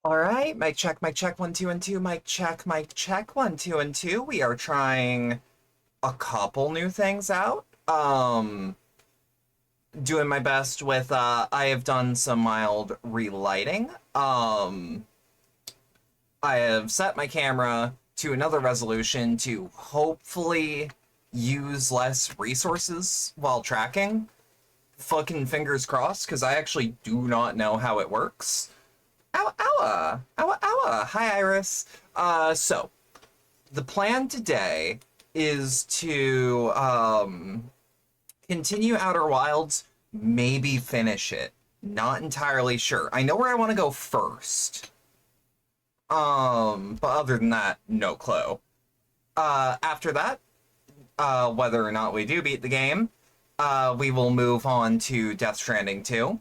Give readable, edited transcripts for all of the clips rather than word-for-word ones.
All right, mic check, 1 2 and 2, mic check, 1 2 and 2. We are trying a couple new things out. Doing my best with I have done some mild relighting. I have set my camera to another resolution to hopefully use less resources while tracking. Fucking fingers crossed, because I actually do not know how it works. Ow, owa! Owa, owa! Hi, Iris. So, the plan today is to, continue Outer Wilds, maybe finish it. Not entirely sure. I know where I want to go first. But other than that, no clue. After that, whether or not we do beat the game, we will move on to Death Stranding 2.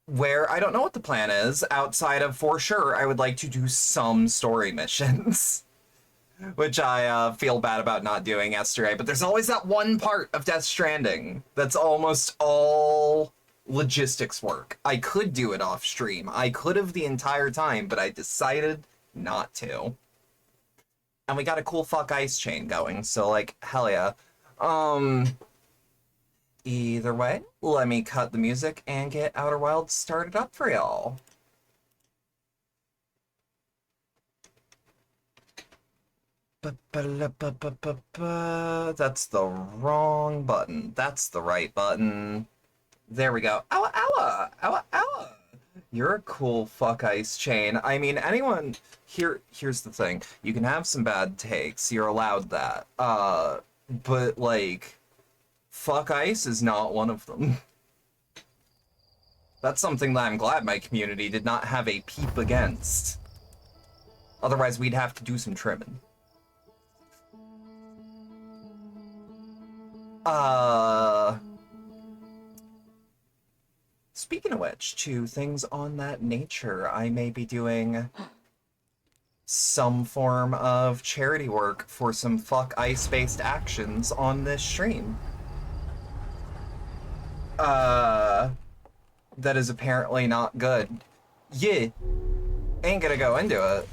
Where I don't know what the plan is, outside of, for sure, I would like to do some story missions. Which I feel bad about not doing yesterday, but there's always that one part of Death Stranding that's almost all logistics work. I could do it off stream. I could have the entire time, but I decided not to. And we got a cool fuck ice chain going, so like, hell yeah. Either way, let me cut the music and get Outer Wilds started up for y'all. That's the wrong button. That's the right button. There we go. Owa, owa! Owa, owa! You're a cool fuck ice chain. I mean, anyone... Here's the thing. You can have some bad takes. You're allowed that. But, like... Fuck ice is not one of them. That's something that I'm glad my community did not have a peep against. Otherwise, we'd have to do some trimming. Speaking of which, two things on that nature, I may be doing some form of charity work for some fuck ice-based actions on this stream. That is apparently not good. Yeah, ain't gonna go into it,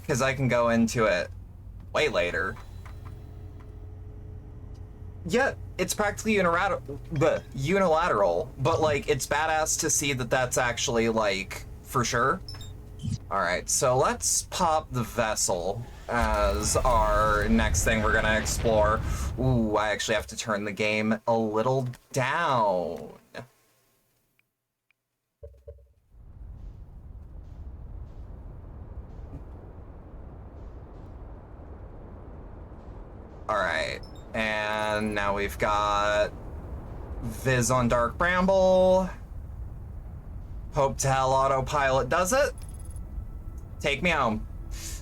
because I can go into it way later. Yeah, it's practically unilateral, but like, it's badass to see that that's actually like, for sure. Alright, so let's pop the vessel as our next thing we're gonna explore. Ooh, I actually have to turn the game a little down. Alright, and now we've got Viz on Dark Bramble. Hope to hell autopilot does it. Take me home.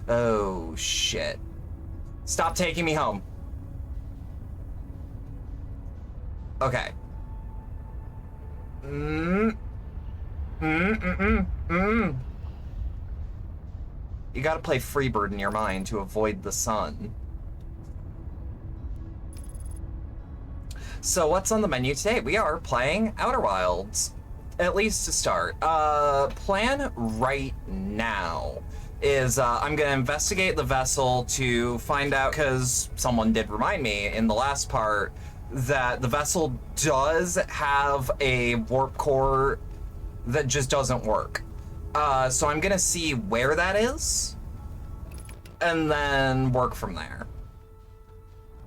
Oh, shit. Stop taking me home. Okay. You gotta play Freebird in your mind to avoid the sun. So what's on the menu today? We are playing Outer Wilds. At least to start. Plan right now is I'm gonna investigate the vessel to find out, because someone did remind me in the last part that the vessel does have a warp core that just doesn't work. So I'm gonna see where that is and then work from there.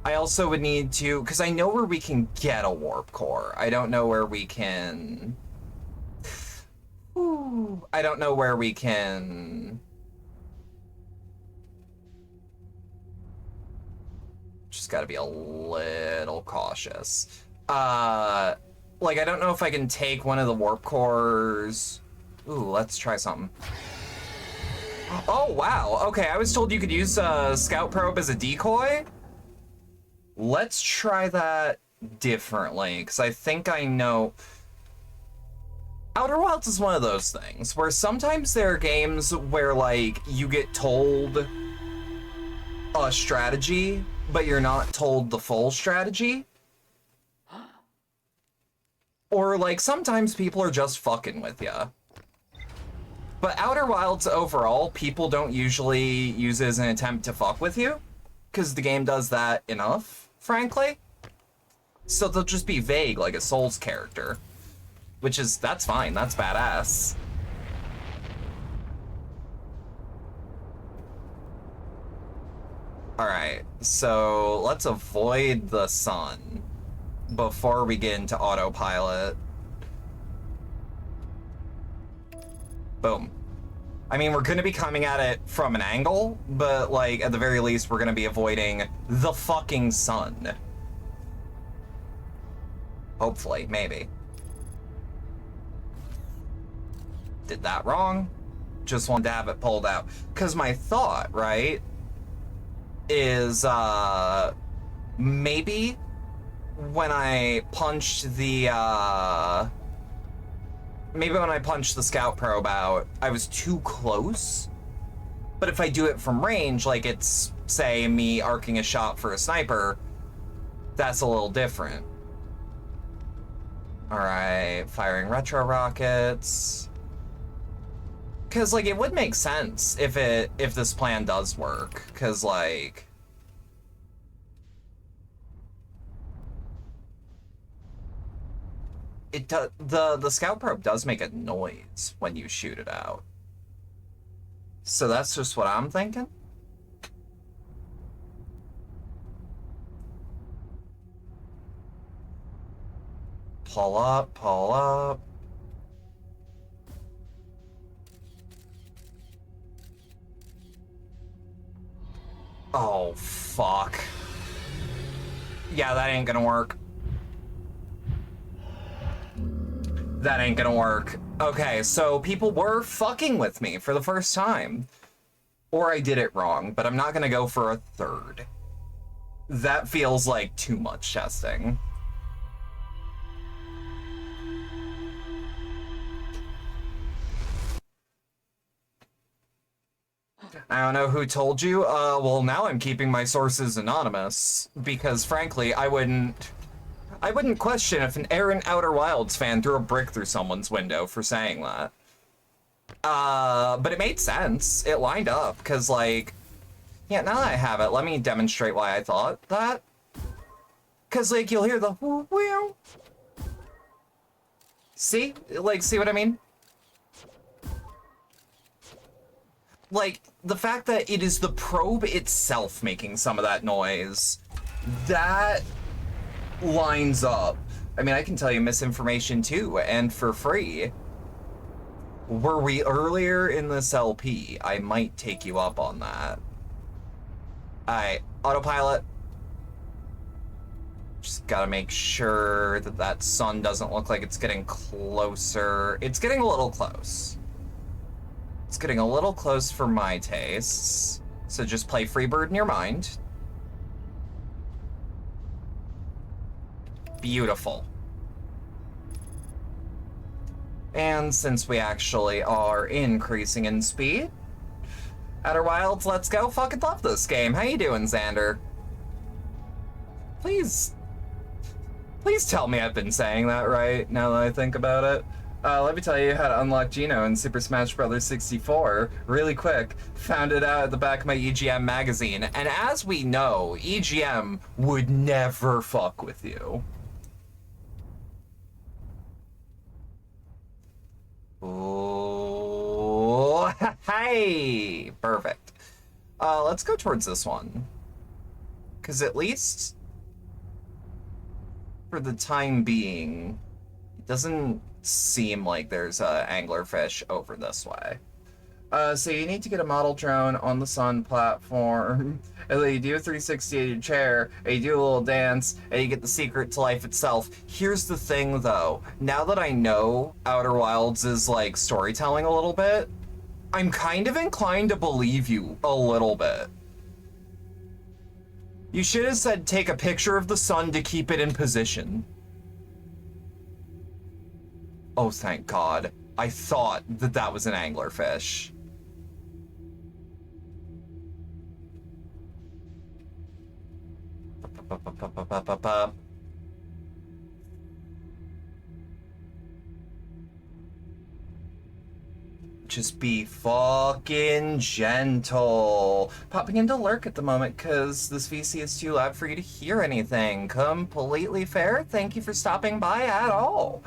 I also would need to, because I know where we can get a warp core. I don't know where we can... Ooh, I don't know where we can... Just gotta be a little cautious. Like, I don't know if I can take one of the warp cores. Ooh, let's try something. Oh, wow. Okay, I was told you could use a scout probe as a decoy. Let's try that differently, because I think I know... Outer Wilds is one of those things where sometimes there are games where, like, you get told a strategy, but you're not told the full strategy. Or, like, sometimes people are just fucking with ya. But Outer Wilds overall, people don't usually use it as an attempt to fuck with you, because the game does that enough, frankly. So they'll just be vague like a Souls character, that's fine, that's badass. Alright, so let's avoid the sun before we get into autopilot. Boom. I mean, we're gonna be coming at it from an angle, but like, at the very least, we're gonna be avoiding the fucking sun. Hopefully, maybe. Did that wrong. Just wanted to have it pulled out. Because my thought, right, is maybe when I punched the scout probe out, I was too close. But if I do it from range, like it's, say, me arcing a shot for a sniper, that's a little different. Alright, firing retro rockets. Cause like it would make sense if this plan does work. Cause like the scout probe does make a noise when you shoot it out. So that's just what I'm thinking. Pull up, pull up. Oh, fuck. Yeah, that ain't gonna work. That ain't gonna work. Okay, so people were fucking with me for the first time. Or I did it wrong, but I'm not gonna go for a third. That feels like too much testing. I don't know who told you. Well, now I'm keeping my sources anonymous because, frankly, I wouldn't question if an errant Outer Wilds fan threw a brick through someone's window for saying that. But it made sense. It lined up because, like, yeah. Now that I have it, let me demonstrate why I thought that. Because, like, you'll hear the wheel. See, like, see what I mean? Like, the fact that it is the probe itself making some of that noise, that lines up. I mean, I can tell you misinformation too, and for free. Were we earlier in this LP, I might take you up on that. Alright, autopilot. Just gotta make sure that that sun doesn't look like it's getting closer. It's getting a little close. It's getting a little close for my tastes. So just play Freebird in your mind. Beautiful. And since we actually are increasing in speed, Outer Wilds, let's go. Fucking love this game. How you doing, Xander? Please tell me I've been saying that right, now that I think about it. Let me tell you how to unlock Geno in Super Smash Bros. 64 really quick. Found it out at the back of my EGM magazine, and as we know, EGM would never fuck with you. Oh, hey, perfect. Let's go towards this one, because at least for the time being, it doesn't seem like there's a anglerfish over this way. So you need to get a model drone on the sun platform, and then you do a 360 in your chair, and you do a little dance, and you get the secret to life itself. Here's the thing though, now that I know Outer Wilds is like storytelling a little bit, I'm kind of inclined to believe you a little bit. You should have said take a picture of the sun to keep it in position. Oh, thank God. I thought that that was an anglerfish. Just be fucking gentle. Popping into lurk at the moment because this VC is too loud for you to hear anything. Completely fair. Thank you for stopping by at all.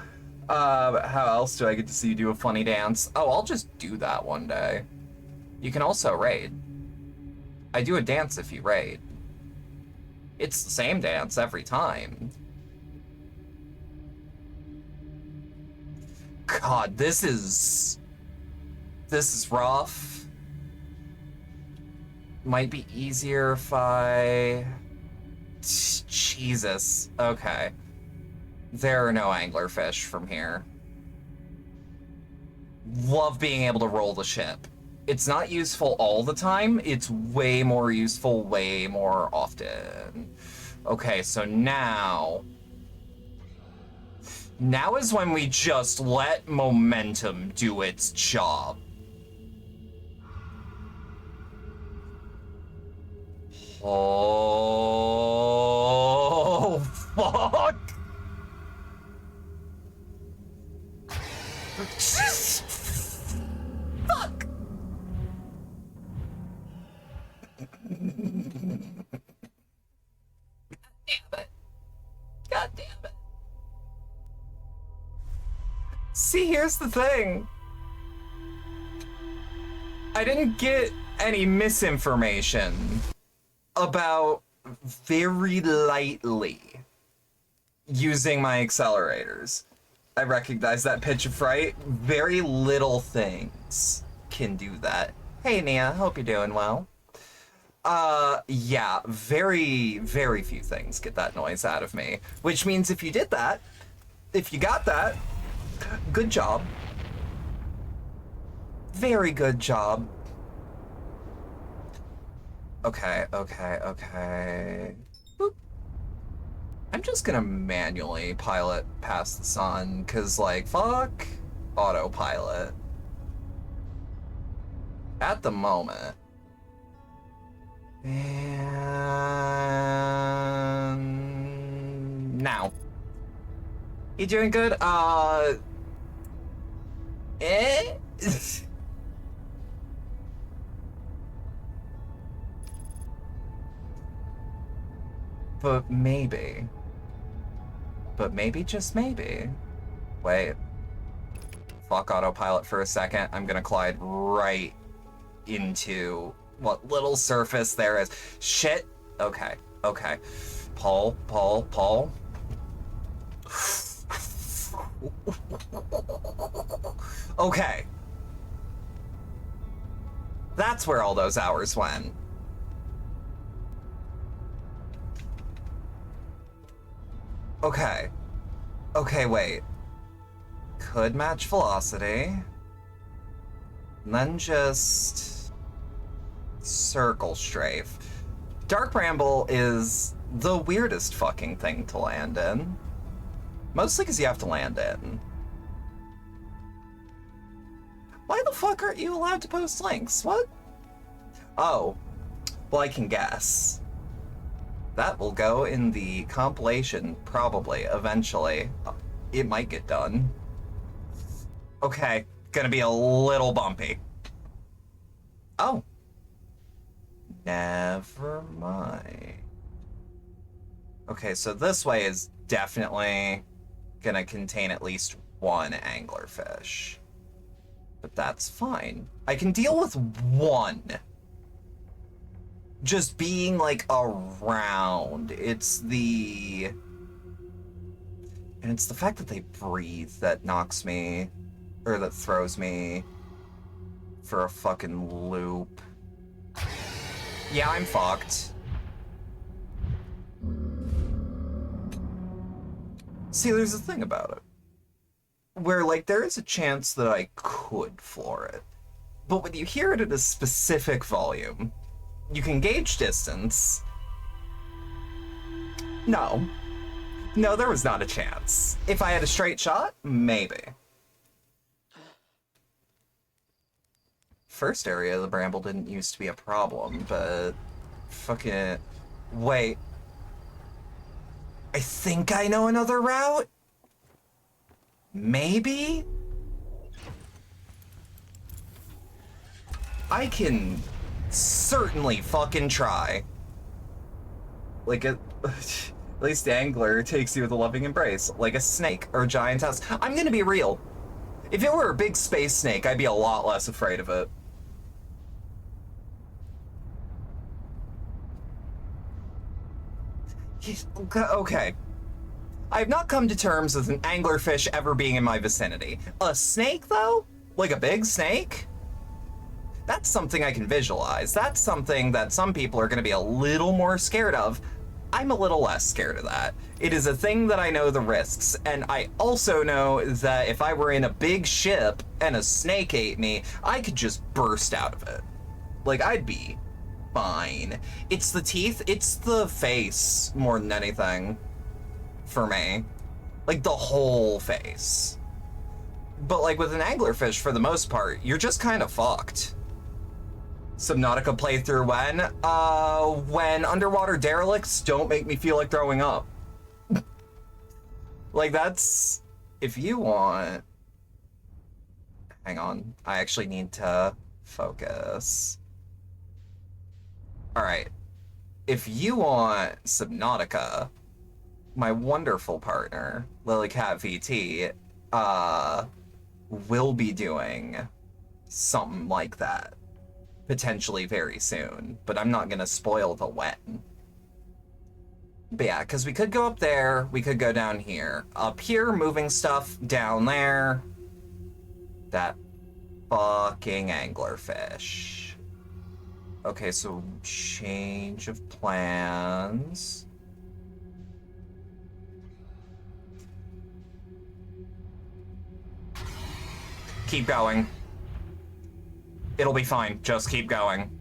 How else do I get to see you do a funny dance? Oh, I'll just do that one day. You can also raid. I do a dance if you raid. It's the same dance every time. God, this is rough. Might be easier if I... Jesus. Okay. There are no anglerfish from here. Love being able to roll the ship. It's not useful all the time. It's way more useful way more often. Okay, so now is when we just let momentum do its job. Oh, fuck. Fuck. God damn it. See, here's the thing. I didn't get any misinformation about very lightly using my accelerators. I recognize that pitch of fright. Very little things can do that. Hey, Nia, hope you're doing well. Yeah, very, very few things get that noise out of me. Which means if you did that, if you got that, good job. Very good job. Okay. Boop. I'm just gonna manually pilot past the sun, cause like, fuck autopilot. At the moment. And now. You doing good? But maybe, just maybe. Wait. Fuck autopilot for a second. I'm gonna collide right into what little surface there is. Shit. Okay. Paul. Okay. That's where all those hours went. Okay, wait. Could match velocity. And then just circle strafe. Dark Bramble is the weirdest fucking thing to land in. Mostly because you have to land in. Why the fuck aren't you allowed to post links? What? Oh, well, I can guess. That will go in the compilation, probably, eventually. It might get done. Okay, gonna be a little bumpy. Oh. Never mind. Okay, so this way is definitely gonna contain at least one anglerfish. But that's fine. I can deal with one. Just being, like, around. It's the fact that they breathe that knocks me, or that throws me for a fucking loop. Yeah, I'm fucked. See, there's a thing about it. Where, like, there is a chance that I could floor it. But when you hear it at a specific volume, you can gauge distance. No, there was not a chance. If I had a straight shot, maybe. First area of the Bramble didn't used to be a problem, but fucking... Wait. I think I know another route? Maybe? I can certainly fucking try. Like, at least the angler takes you with a loving embrace, like a snake or a giant house. I'm gonna be real. If it were a big space snake, I'd be a lot less afraid of it. Okay. I have not come to terms with an anglerfish ever being in my vicinity. A snake, though? Like a big snake? That's something I can visualize. That's something that some people are going to be a little more scared of. I'm a little less scared of that. It is a thing that I know the risks, and I also know that if I were in a big ship and a snake ate me, I could just burst out of it. Like, I'd be fine. It's the teeth, it's the face more than anything for me. Like, the whole face. But like with an anglerfish, for the most part, you're just kind of fucked. Subnautica playthrough when underwater derelicts don't make me feel like throwing up. Like, that's, if you want, hang on, I actually need to focus. All right, if you want Subnautica, my wonderful partner, Lilycat VT, will be doing something like that potentially very soon, but I'm not gonna spoil the when. But yeah, because we could go up there, we could go down here. Up here, moving stuff, down there. That fucking anglerfish. Okay, so change of plans. Keep going. It'll be fine, just keep going.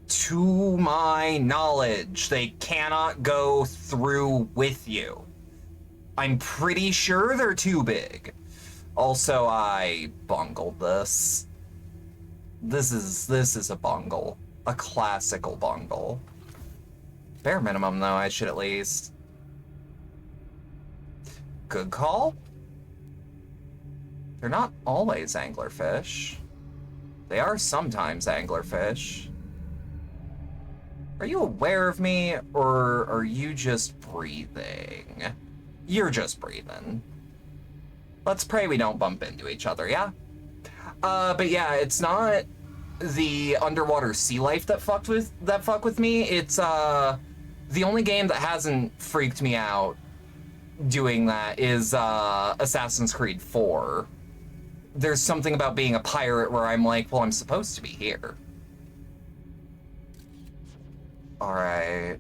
To my knowledge, they cannot go through with you. I'm pretty sure they're too big. Also, I bungled this. This is a bungle. A classical bungle. Bare minimum, though, I should at least. Good call. They're not always anglerfish. They are sometimes anglerfish. Are you aware of me, or are you just breathing? You're just breathing. Let's pray we don't bump into each other, yeah? But yeah, it's not the underwater sea life that fuck with me. It's the only game that hasn't freaked me out doing that is Assassin's Creed 4. There's something about being a pirate where I'm like, well, I'm supposed to be here. All right.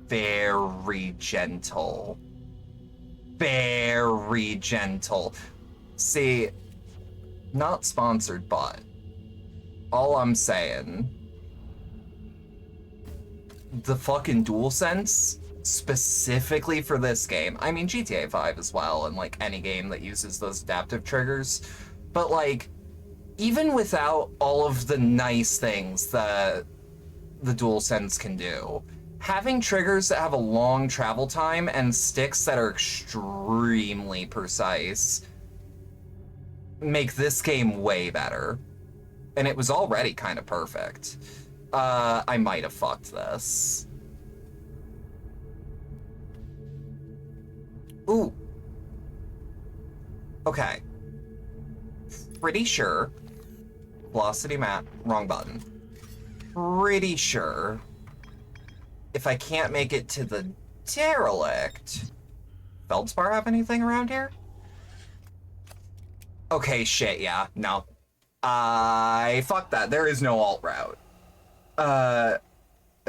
Very gentle. Very gentle. See, not sponsored, but all I'm saying, the fucking DualSense, specifically for this game, I mean GTA 5 as well, and like any game that uses those adaptive triggers, but like, even without all of the nice things that the DualSense can do, having triggers that have a long travel time and sticks that are extremely precise make this game way better. And it was already kind of perfect. I might have fucked this. Ooh. Okay. Pretty sure. Velocity map, wrong button. Pretty sure. If I can't make it to the derelict. Feldspar have anything around here? Okay, shit, yeah, no. I fucked that. There is no alt route.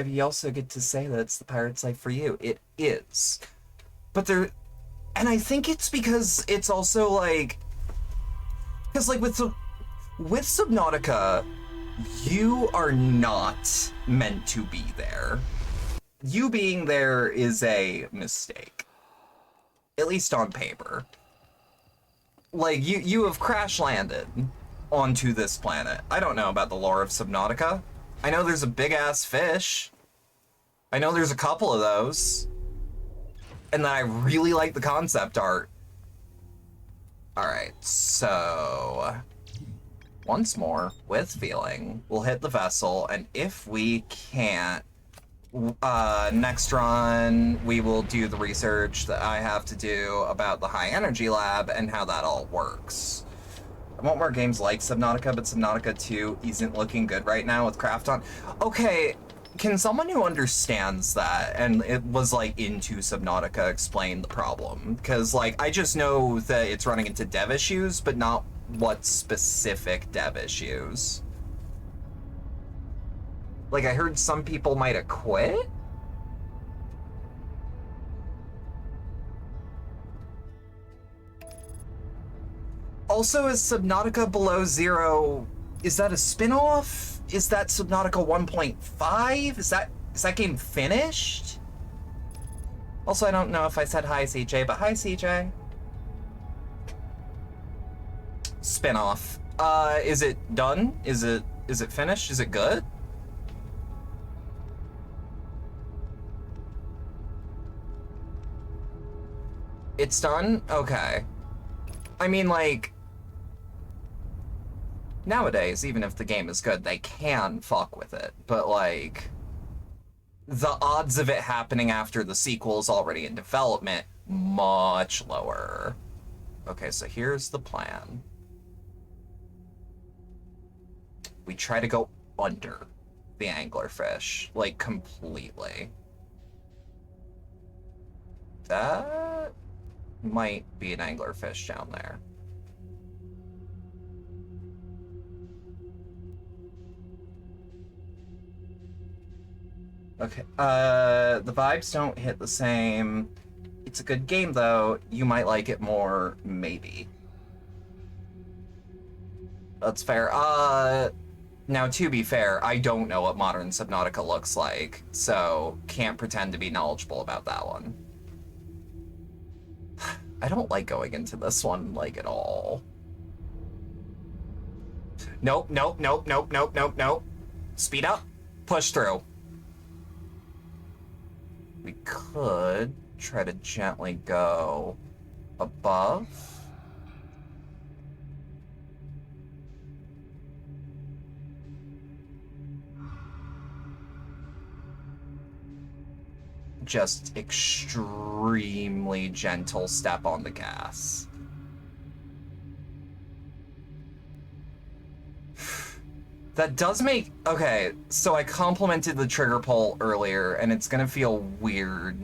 You also get to say that it's the pirate's life for you. It is. But there, and I think it's because it's also like, because like with Subnautica, you are not meant to be there. You being there is a mistake. At least on paper. Like, you have crash landed onto this planet. I don't know about the lore of Subnautica. I know there's a big-ass fish. I know there's a couple of those. And then I really like the concept art. Alright, so... once more with feeling. We'll hit the vessel, and if we can't, next run, we will do the research that I have to do about the high energy lab and how that all works. I want more games like Subnautica, but Subnautica 2 isn't looking good right now with Craft on. Okay, can someone who understands that and it was like into Subnautica explain the problem? Because like I just know that it's running into dev issues, but not what specific dev issues. Like I heard some people might have quit. Also, is Subnautica Below Zero, is that a spin-off? Is that Subnautica 1.5? Is that game finished? Also, I don't know if I said hi, CJ, but hi, CJ. Spin-off. Is it done? Is it finished? Is it good? It's done? Okay. I mean, like, nowadays, even if the game is good, they can fuck with it. But, like, the odds of it happening after the sequel is already in development, much lower. Okay, so here's the plan. We try to go under the anglerfish, like, completely. That might be an anglerfish down there. Okay, the vibes don't hit the same. It's a good game, though. You might like it more, maybe. That's fair. Now, to be fair, I don't know what modern Subnautica looks like, so can't pretend to be knowledgeable about that one. I don't like going into this one, like, at all. Nope, nope, nope, nope, nope, nope, nope. Speed up, push through. We could try to gently go above. Just extremely gentle step on the gas. That does make... Okay, so I complimented the trigger pull earlier, and it's gonna feel weird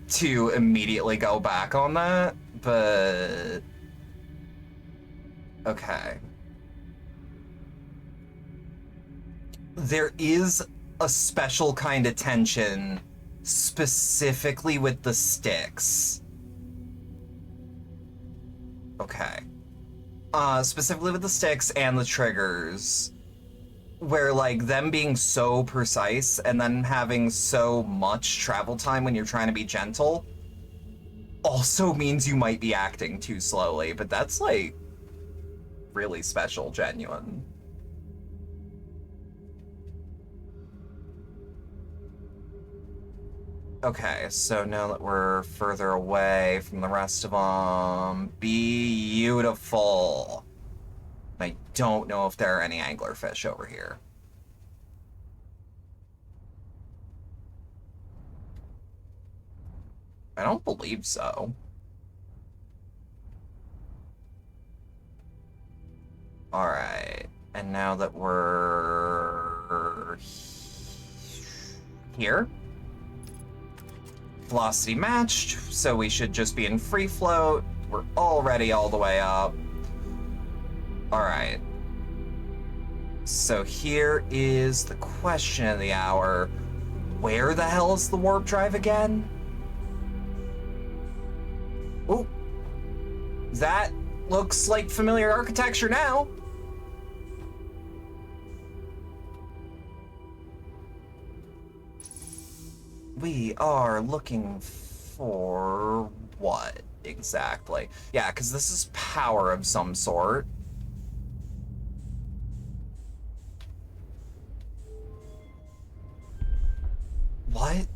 to immediately go back on that, but... Okay. There is a special kind of tension specifically with the sticks. Okay. Specifically with the sticks and the triggers, where like them being so precise and then having so much travel time when you're trying to be gentle also means you might be acting too slowly, but that's like really special, genuine. Okay, so now that we're further away from the rest of them, beautiful. I don't know if there are any anglerfish over here. I don't believe so. All right, and now that we're here, velocity matched, so we should just be in free float. We're already all the way up. All right. So here is the question of the hour. Where the hell is the warp drive again? Ooh. That looks like familiar architecture now. We are looking for what exactly? Yeah, because this is power of some sort. What?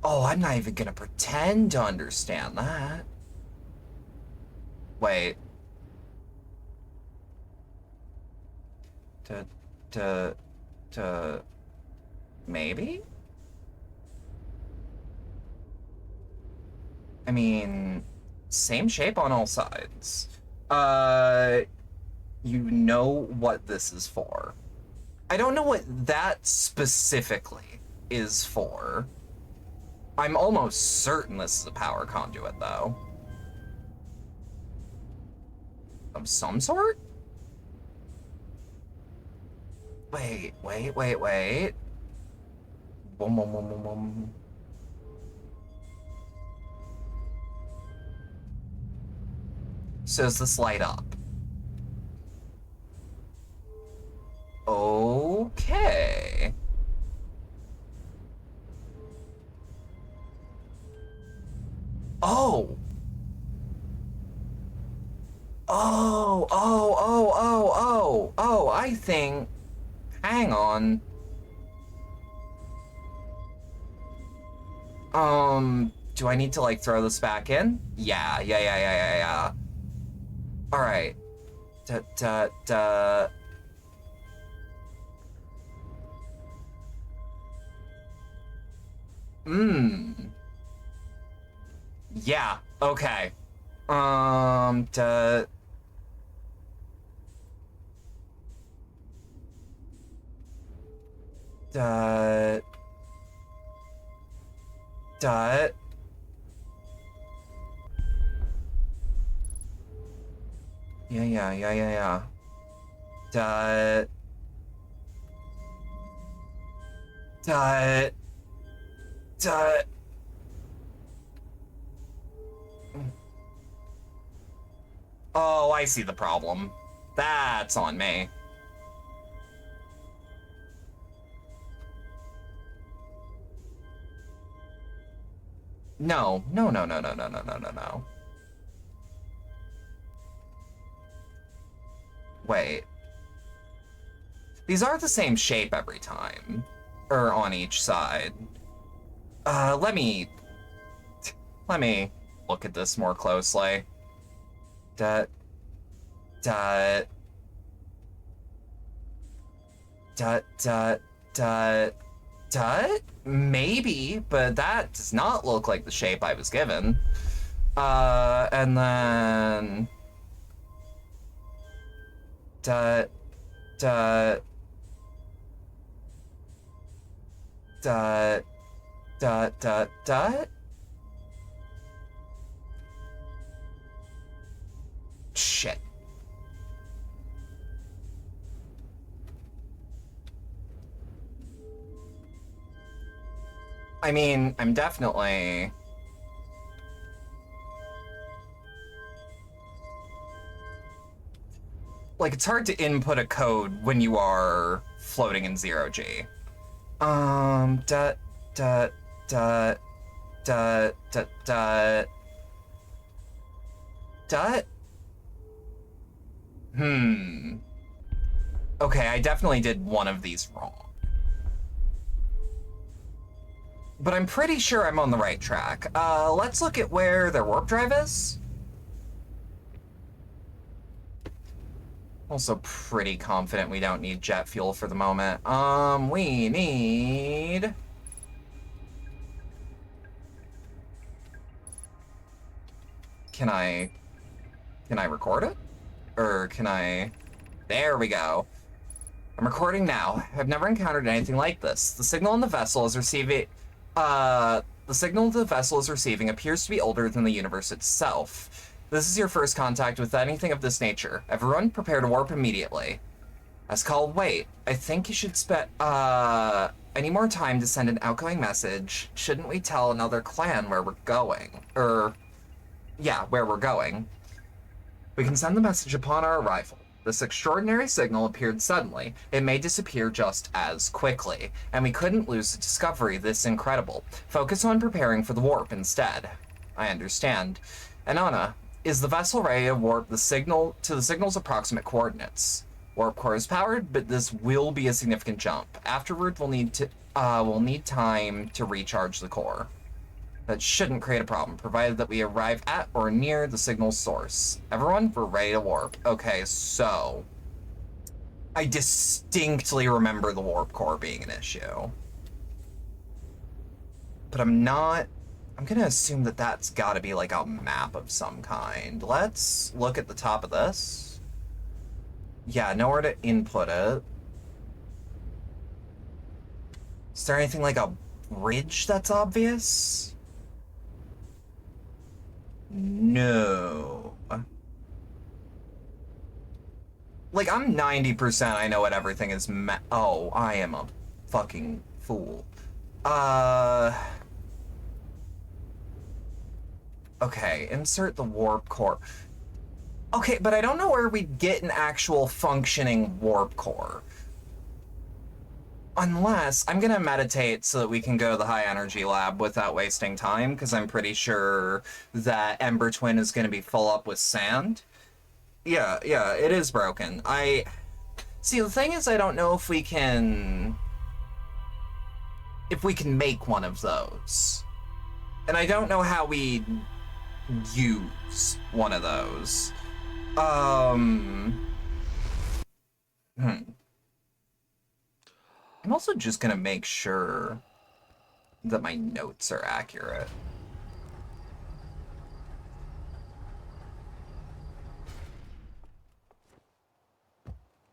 Oh, I'm not even gonna pretend to understand that. Wait. to, to, maybe? I mean, same shape on all sides. You know what this is for. I don't know what that specifically is for. I'm almost certain this is a power conduit, though. Of some sort? Wait. Boom, boom, boom, boom, boom. So does this light up? Okay. Oh. Oh, I think... Hang on. Do I need to, like, throw this back in? Yeah. Alright. Yeah, okay. Yeah. Oh, I see the problem. That's on me. No. Wait. These are the same shape every time. Or on each side. Let me look at this more closely. Maybe, but that does not look like the shape I was given. And then... Shit. I mean, I'm definitely... Like, it's hard to input a code when you are floating in zero-G. Okay, I definitely did one of these wrong. But I'm pretty sure I'm on the right track. Let's look at where their warp drive is. Also pretty confident we don't need jet fuel for the moment. We need... Can I record it? Or can I... There we go. I'm recording now. I've never encountered anything like this. The signal the vessel is receiving appears to be older than the universe itself. This is your first contact with anything of this nature. Everyone, prepare to warp immediately. Ascal, wait. I think you should spend, any more time to send an outgoing message. Shouldn't we tell another clan where we're going? Yeah, where we're going. We can send the message upon our arrival. This extraordinary signal appeared suddenly. It may disappear just as quickly, and we couldn't lose the discovery this incredible. Focus on preparing for the warp instead. I understand. Anana, is the vessel ready to warp the signal to the signal's approximate coordinates? Warp core is powered, but this will be a significant jump. Afterward, we'll need time to recharge the core. That shouldn't create a problem, provided that we arrive at or near the signal source. Everyone, we're ready to warp. Okay, so... I distinctly remember the warp core being an issue. But I'm gonna assume that that's gotta be like a map of some kind. Let's look at the top of this. Yeah, nowhere to input it. Is there anything like a bridge that's obvious? No. Like, I'm 90% I know what everything is oh, I am a fucking fool. Okay, insert the warp core. Okay, but I don't know where we'd get an actual functioning warp core. Unless, I'm gonna meditate so that we can go to the high energy lab without wasting time, because I'm pretty sure that Ember Twin is gonna be full up with sand. Yeah, it is broken. See, the thing is, I don't know if we can make one of those. And I don't know how we use one of those. I'm also just gonna make sure that my notes are accurate.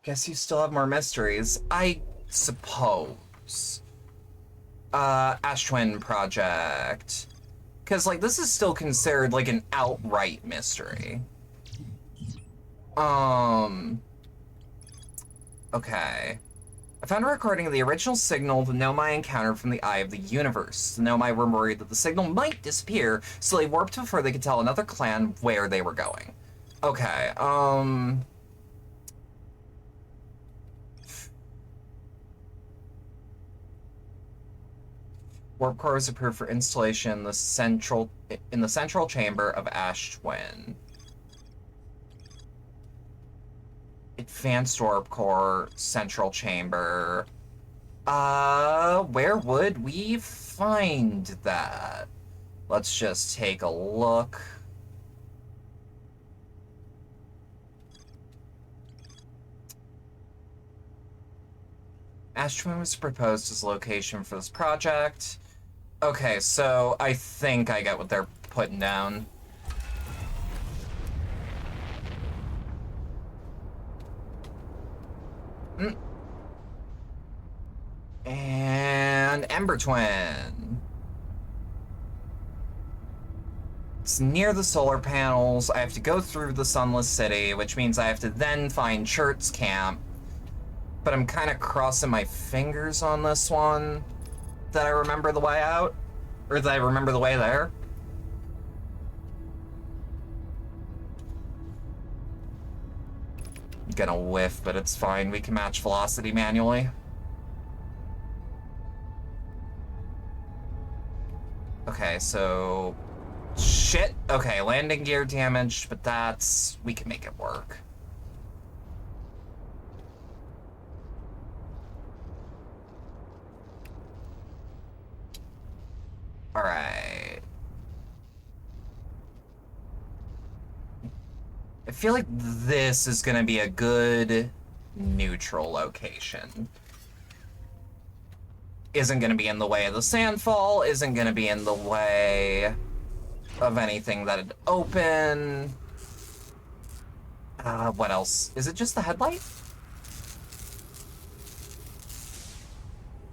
Guess you still have more mysteries. I suppose. Ash Twin Project. Because, like, this is still considered, like, an outright mystery. Okay. I found a recording of the original signal the Nomai encountered from the Eye of the Universe. The Nomai were worried that the signal might disappear, so they warped before they could tell another clan where they were going. Okay, Warp core was approved for installation in the central chamber of Ash Twin. Advanced warp core, central chamber. Where would we find that? Let's just take a look. Ash Twin was proposed as location for this project. Okay, so I think I get what they're putting down. And Ember Twin. It's near the solar panels. I have to go through the Sunless City, which means I have to then find Chert's camp. But I'm kind of crossing my fingers on this one that I remember the way out, or that I remember the way there. I'm gonna whiff, but it's fine. We can match velocity manually. Okay, so... Shit! Okay, landing gear damaged, but that's... we can make it work. Alright. I feel like this is gonna be a good neutral location. Isn't gonna be in the way of the sandfall, isn't gonna be in the way of anything that'd open. What else? Is it just the headlight?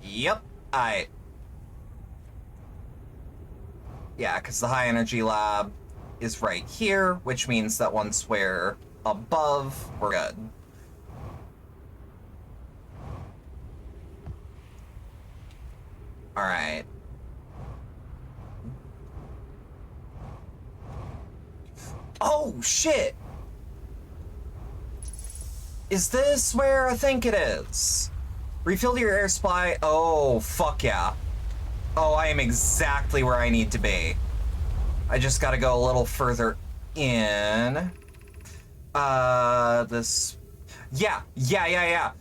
Yep. Yeah, because the high energy lab is right here, which means that once we're above, we're good. All right. Oh, shit! Is this where I think it is? Refill your air supply. Oh, fuck yeah. Oh, I am exactly where I need to be. I just gotta go a little further in. This... Yeah.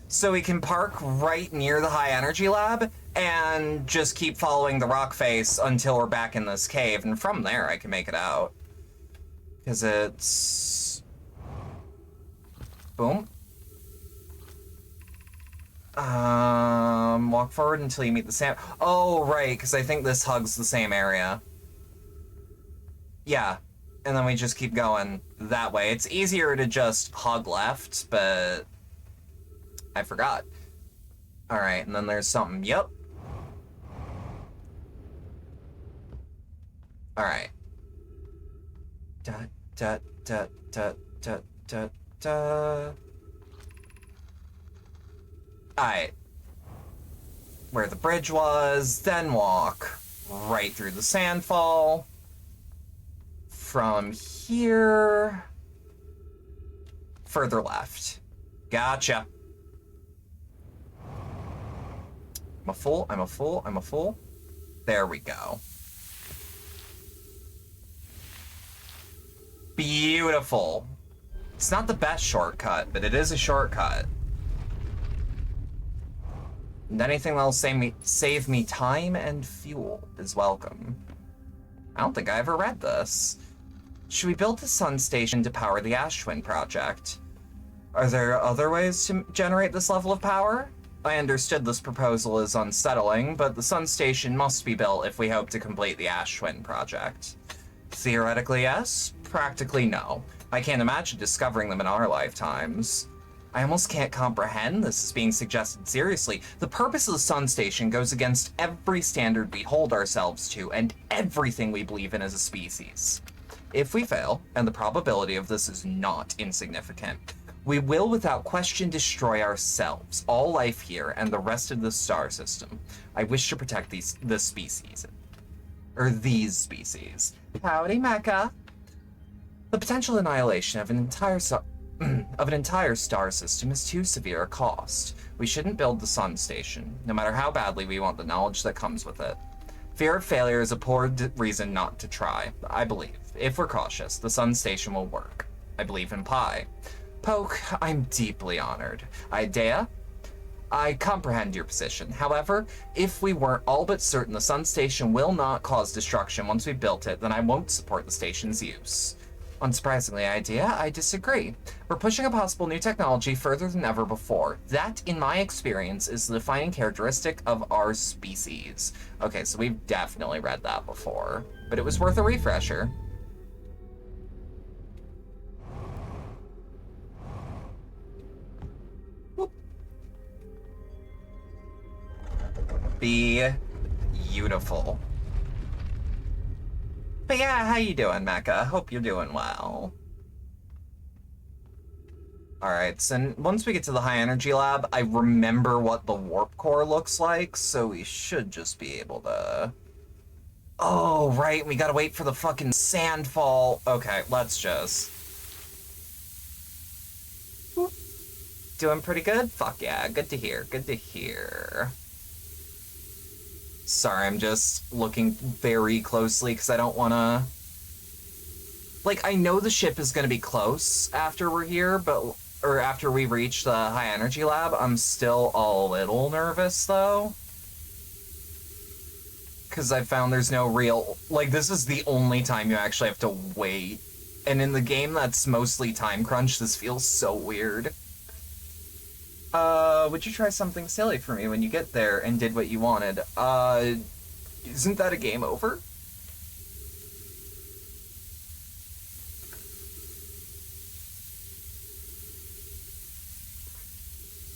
So we can park right near the high energy lab and just keep following the rock face until we're back in this cave. And from there, I can make it out. Because it's... Boom. Walk forward until you meet the sand. Oh, right, because I think this hugs the same area. Yeah, and then we just keep going that way. It's easier to just hug left, but I forgot. All right, and then there's something. Yep. All right. Da da da da da da da. Alright. Where the bridge was, then walk right through the sandfall. From here... Further left. Gotcha. I'm a fool, I'm a fool, I'm a fool. There we go. Beautiful. It's not the best shortcut, but it is a shortcut. And anything that'll save me time and fuel is welcome. I don't think I ever read this. Should we build the sun station to power the Ash Twin project? Are there other ways to generate this level of power? I understood this proposal is unsettling, but the sun station must be built if we hope to complete the Ash Twin project. Theoretically, yes. Practically, no. I can't imagine discovering them in our lifetimes. I almost can't comprehend this is being suggested seriously. The purpose of the sun station goes against every standard we hold ourselves to and everything we believe in as a species. If we fail, and the probability of this is not insignificant, we will without question destroy ourselves, all life here, and the rest of the star system. I wish to protect this species. Or these species. Howdy, Mecha. The potential annihilation of an entire star system is too severe a cost. We shouldn't build the sun station, no matter how badly we want the knowledge that comes with it. Fear of failure is a poor reason not to try. I believe, if we're cautious, the sun station will work. I believe in Pi. Poke, I'm deeply honored. Idea? I comprehend your position. However, if we weren't all but certain the sun station will not cause destruction once we built it, then I won't support the station's use. Unsurprisingly, Idea, I disagree. We're pushing a possible new technology further than ever before. That, in my experience, is the defining characteristic of our species. Okay, so we've definitely read that before, but it was worth a refresher. Whoop. Be beautiful. But yeah, how you doing, Mecha? Hope you're doing well. Alright, so once we get to the high energy lab, I remember what the warp core looks like, so we should just be able to... Oh, right, we gotta wait for the fucking sandfall. Okay, let's just... Doing pretty good? Fuck yeah, good to hear, good to hear. Sorry, I'm just looking very closely because I don't want to... Like, I know the ship is going to be close after we're here, but... Or after we reach the high energy lab. I'm still a little nervous, though. Because I found there's no real... Like, this is the only time you actually have to wait. And in the game that's mostly time crunch, this feels so weird. Would you try something silly for me when you get there and did what you wanted? Isn't that a game over?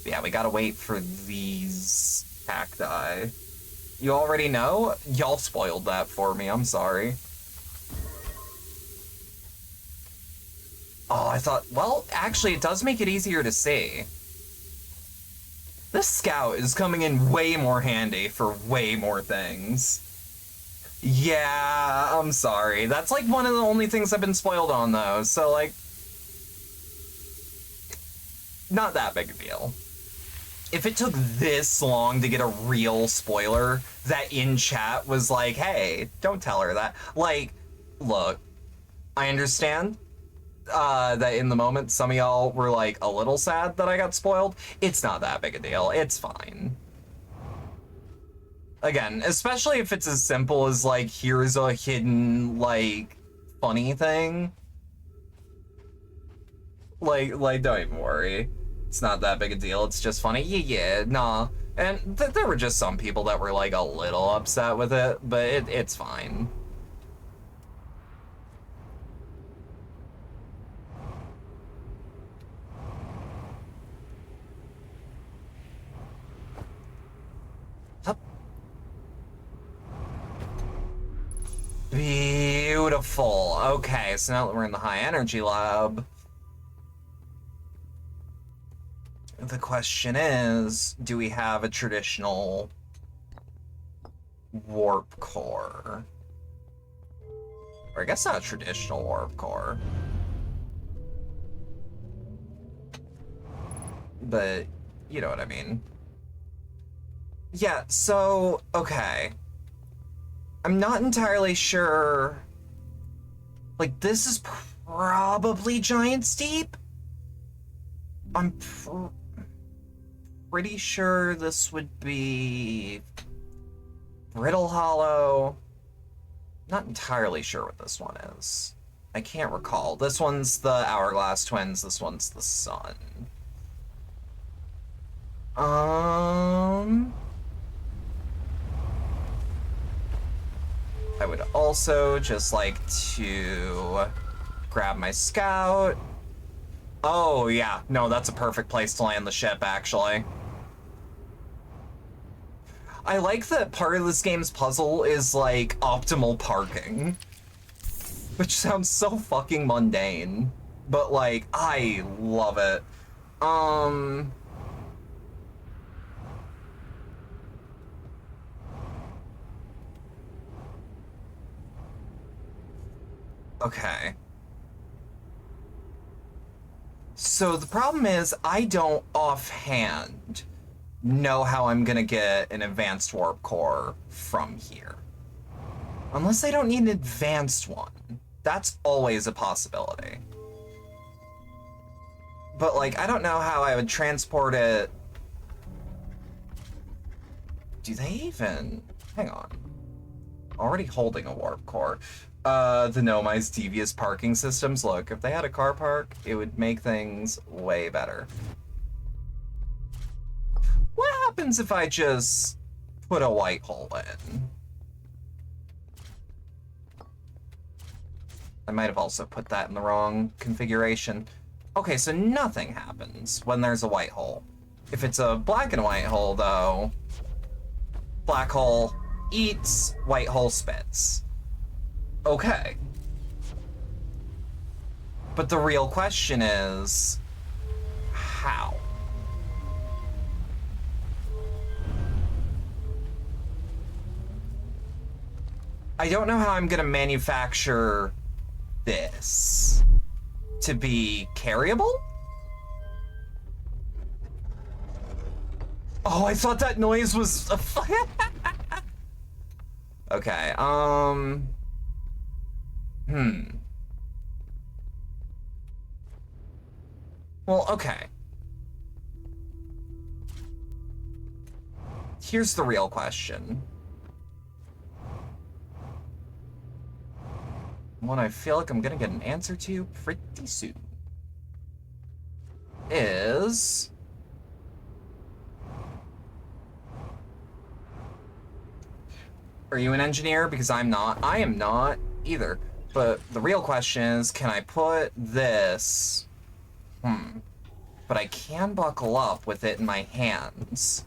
Yeah, we gotta wait for these cacti. You already know? Y'all spoiled that for me, I'm sorry. Oh, I thought, well, actually, it does make it easier to see. This scout is coming in way more handy for way more things. Yeah, I'm sorry. That's like one of the only things I've been spoiled on though, so like... Not that big a deal. If it took this long to get a real spoiler that in chat was like, hey, don't tell her that. Like, look, I understand. That in the moment some of y'all were like a little sad that I got spoiled. It's not that big a deal. It's fine. Again, especially if it's as simple as like, here's a hidden, like, funny thing. Like, don't even worry. It's not that big a deal. It's just funny. Yeah, nah. And there were just some people that were like a little upset with it, but it's fine. Hup. Beautiful. Okay, so now that we're in the high energy lab, the question is, do we have a traditional warp core? Or I guess not a traditional warp core. But you know what I mean. Yeah, so, okay. I'm not entirely sure. Like, this is probably Giant's Deep? I'm pretty sure this would be Brittle Hollow. Not entirely sure what this one is. I can't recall. This one's the Hourglass Twins, this one's the Sun. I would also just like to grab my scout. Oh yeah, no, that's a perfect place to land the ship, actually. I like that part of this game's puzzle is like optimal parking, which sounds so fucking mundane, but like, I love it. Okay. So the problem is I don't offhand know how I'm gonna get an advanced warp core from here. Unless I don't need an advanced one. That's always a possibility. But like, I don't know how I would transport it. Do they even? Hang on. Already holding a warp core. The Nomai's devious parking systems. Look, if they had a car park, it would make things way better. What happens if I just put a white hole in? I might have also put that in the wrong configuration. Okay, so nothing happens when there's a white hole. If it's a black and white hole, though, black hole eats, white hole spits. Okay. But the real question is, how? I don't know how I'm gonna manufacture this to be carryable? Oh, I thought that noise was a okay, Well, okay. Here's the real question. One I feel like I'm gonna get an answer to pretty soon. Is... Are you an engineer? Because I'm not. I am not either. But the real question is, can I put this... But I can buckle up with it in my hands.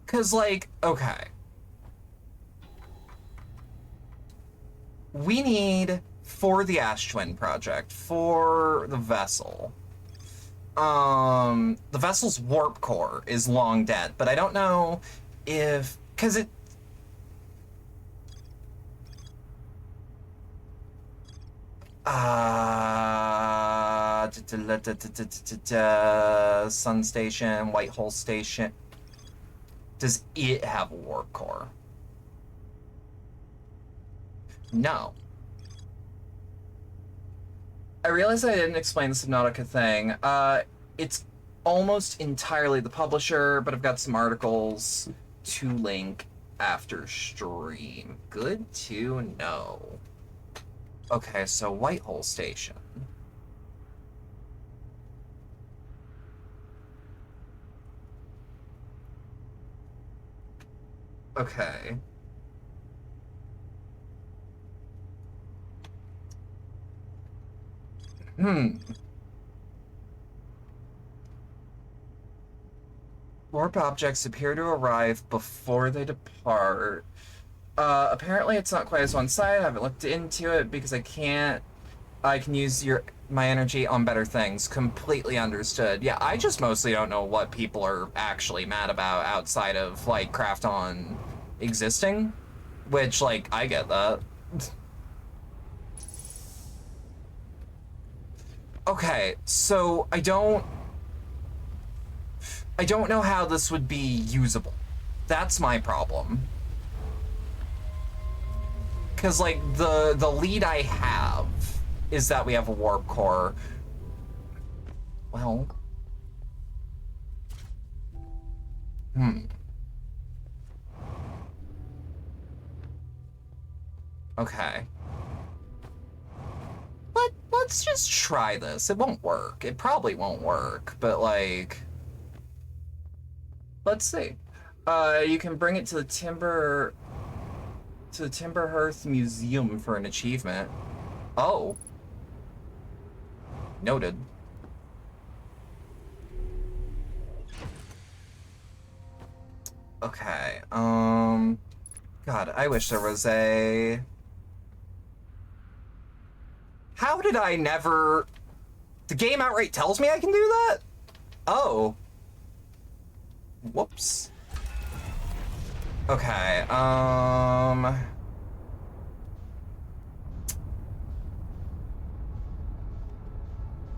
Cause like, okay. We need, for the Ash Twin project, for the vessel, the vessel's warp core is long dead, but I don't know if, cause it, Sun Station, White Hole Station, does it have a warp core? No. I realize I didn't explain the Subnautica thing. It's almost entirely the publisher, but I've got some articles to link after stream. Good to know. Okay, so Whitehole Station. Okay. Hmm. Warp objects appear to arrive before they depart. Apparently it's not quite as one-sided. I haven't looked into it because I can't. I can use my energy on better things. Completely understood. Yeah, I just mostly don't know what people are actually mad about outside of, like, Craft on existing. Which, like, I get that. Okay, so I don't know how this would be usable. That's my problem. Cause like the lead I have is that we have a warp core. Well, hmm. Okay. Let's just try this. It won't work. It probably won't work, but like, let's see. You can bring it to the Timberhearth Museum for an achievement. Oh, noted. Okay. God, I wish there was a. How did I never? The game outright tells me I can do that? Oh. Whoops. Okay,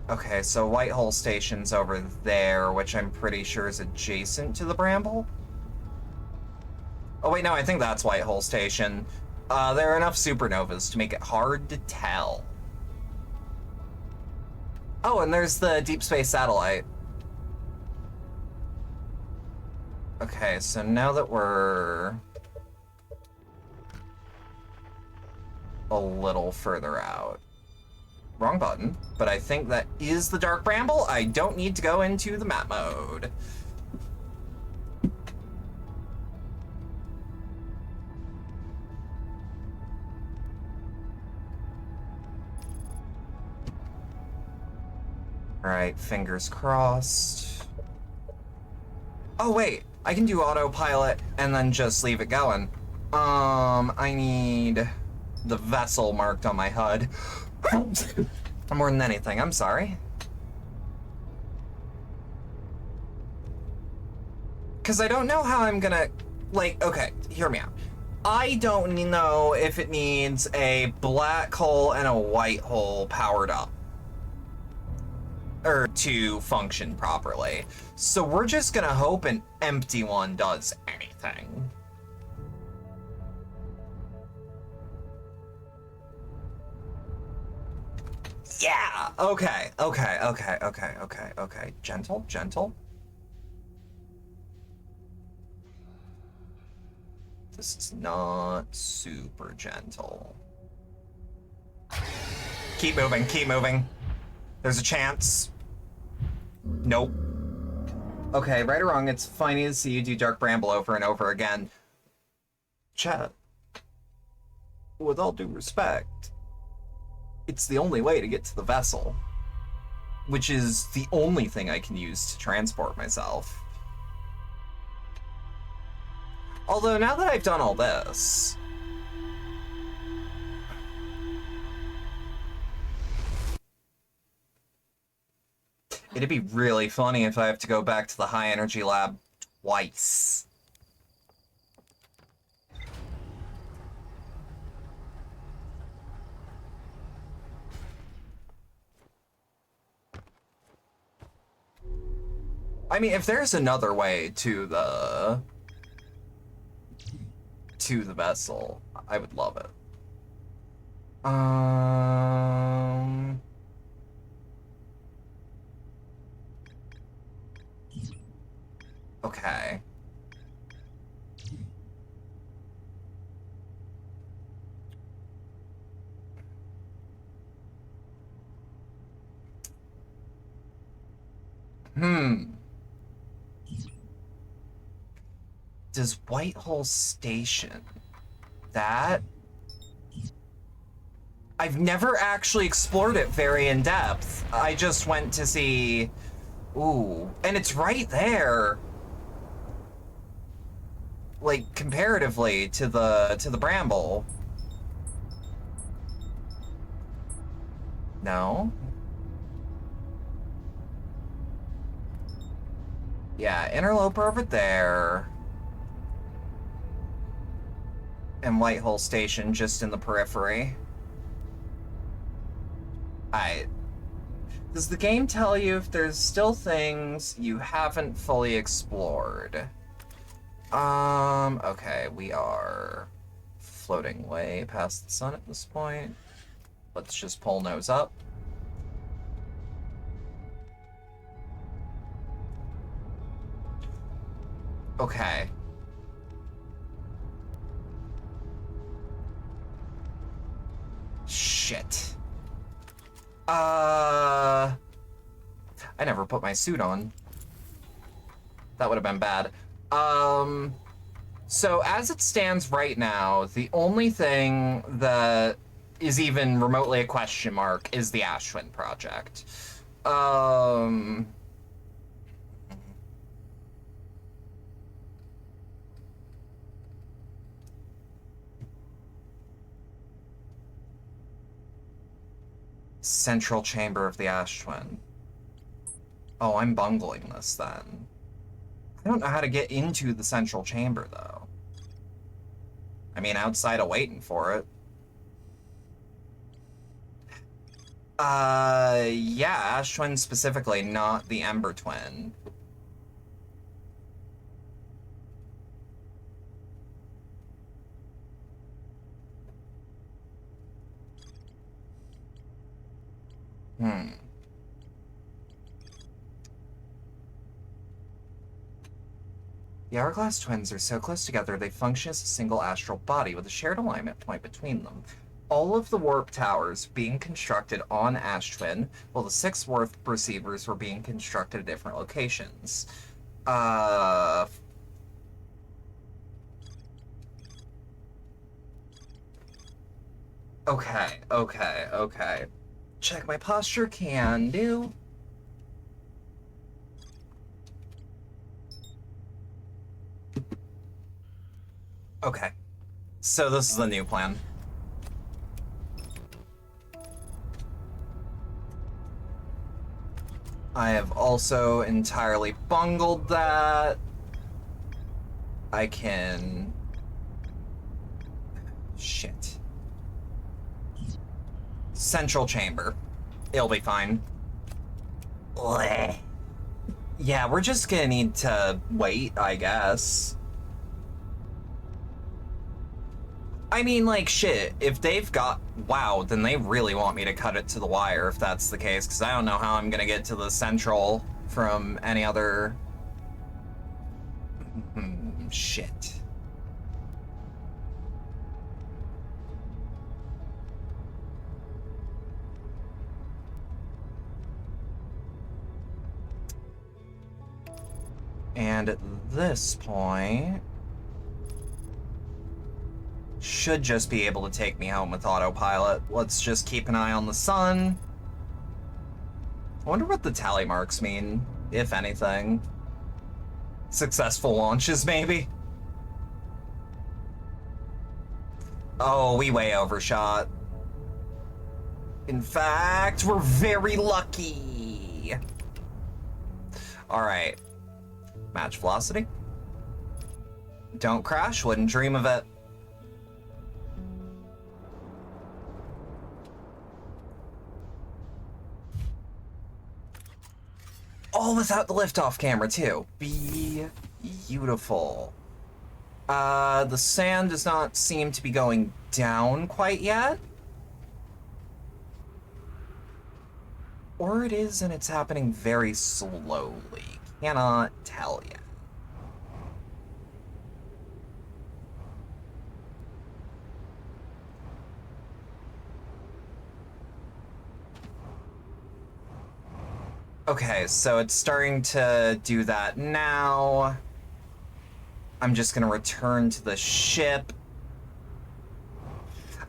okay, so Whitehole Station's over there, which I'm pretty sure is adjacent to the Bramble. Oh wait, no, I think that's Whitehole Station. There are enough supernovas to make it hard to tell. Oh, and there's the Deep Space Satellite. Okay, so now that we're a little further out. Wrong button, but I think that is the Dark Bramble. I don't need to go into the map mode. All right, fingers crossed. Oh wait, I can do autopilot and then just leave it going. I need the vessel marked on my HUD. More than anything, I'm sorry. Because I don't know how I'm gonna, like, okay, hear me out. I don't know if it needs a black hole and a white hole powered up or to function properly. So we're just gonna hope an empty one does anything. Yeah, okay. Gentle, gentle. This is not super gentle. Keep moving, keep moving. There's a chance. Nope. Okay, right or wrong, it's funny to see you do Dark Bramble over and over again. Chat, with all due respect, it's the only way to get to the vessel, which is the only thing I can use to transport myself. Although now that I've done all this, it'd be really funny if I have to go back to the high energy lab twice. I mean, if there's another way to the vessel, I would love it. Okay. Does Whitehall Station... That... I've never actually explored it very in depth. I just went to see... Ooh, and it's right there. Like, comparatively to the Bramble. No? Yeah, Interloper over there. And Whitehall Station just in the periphery. Alright. Does the game tell you if there's still things you haven't fully explored? Okay, we are floating way past the sun at this point. Let's just pull nose up. Okay. Shit. I never put my suit on. That would have been bad. So as it stands right now, the only thing that is even remotely a question mark is the Ashwin project. Central chamber of the Ashwin. Oh, I'm bungling this then. I don't know how to get into the central chamber, though. I mean, outside of waiting for it. Yeah, Ashwin specifically, not the Ember Twin. The Hourglass Twins are so close together they function as a single astral body with a shared alignment point between them. All of the warp towers being constructed on Ashwin, while the 6 warp receivers were being constructed at different locations. Okay. Check my posture, can do. Okay. So this is the new plan. I have also entirely bungled that. I can... Shit. Central chamber. It'll be fine. Blech. Yeah, we're just gonna need to wait, I guess. I mean, like, shit, if they've got WoW, then they really want me to cut it to the wire if that's the case, because I don't know how I'm gonna get to the central from any other... shit. And at this point... should just be able to take me home with autopilot. Let's just keep an eye on the sun. I wonder what the tally marks mean, if anything. Successful launches, maybe? Oh, we way overshot. In fact, we're very lucky. All right. Match velocity. Don't crash, wouldn't dream of it. All without the liftoff camera, too. Beautiful. The sand does not seem to be going down quite yet. Or it is, and it's happening very slowly. Cannot tell yet. Okay, so it's starting to do that now. I'm just gonna return to the ship.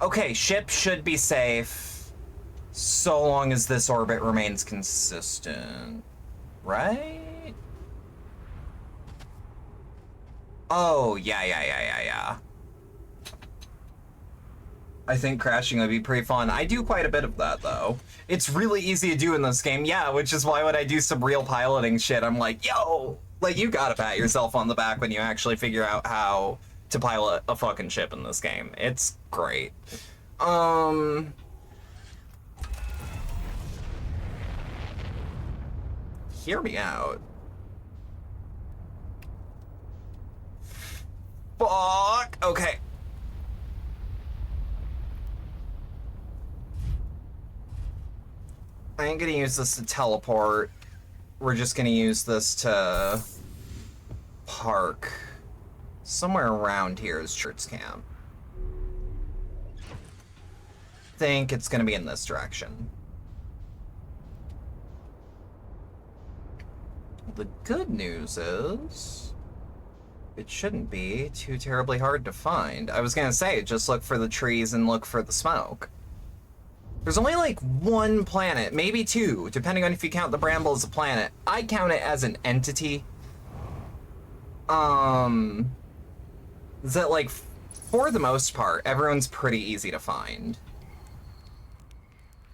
Okay, ship should be safe so long as this orbit remains consistent, right? Oh, yeah. I think crashing would be pretty fun. I do quite a bit of that, though. It's really easy to do in this game, yeah, which is why when I do some real piloting shit, I'm like, yo, like, you gotta pat yourself on the back when you actually figure out how to pilot a fucking ship in this game. It's great. Hear me out. Fuck! Okay. I ain't gonna use this to teleport. We're just gonna use this to park. Somewhere around here is Church Camp. Think it's gonna be in this direction. The good news is it shouldn't be too terribly hard to find. I was gonna say, just look for the trees and look for the smoke. There's only like one planet, maybe two, depending on if you count the Bramble as a planet. I count it as an entity. Is that like, for the most part, everyone's pretty easy to find.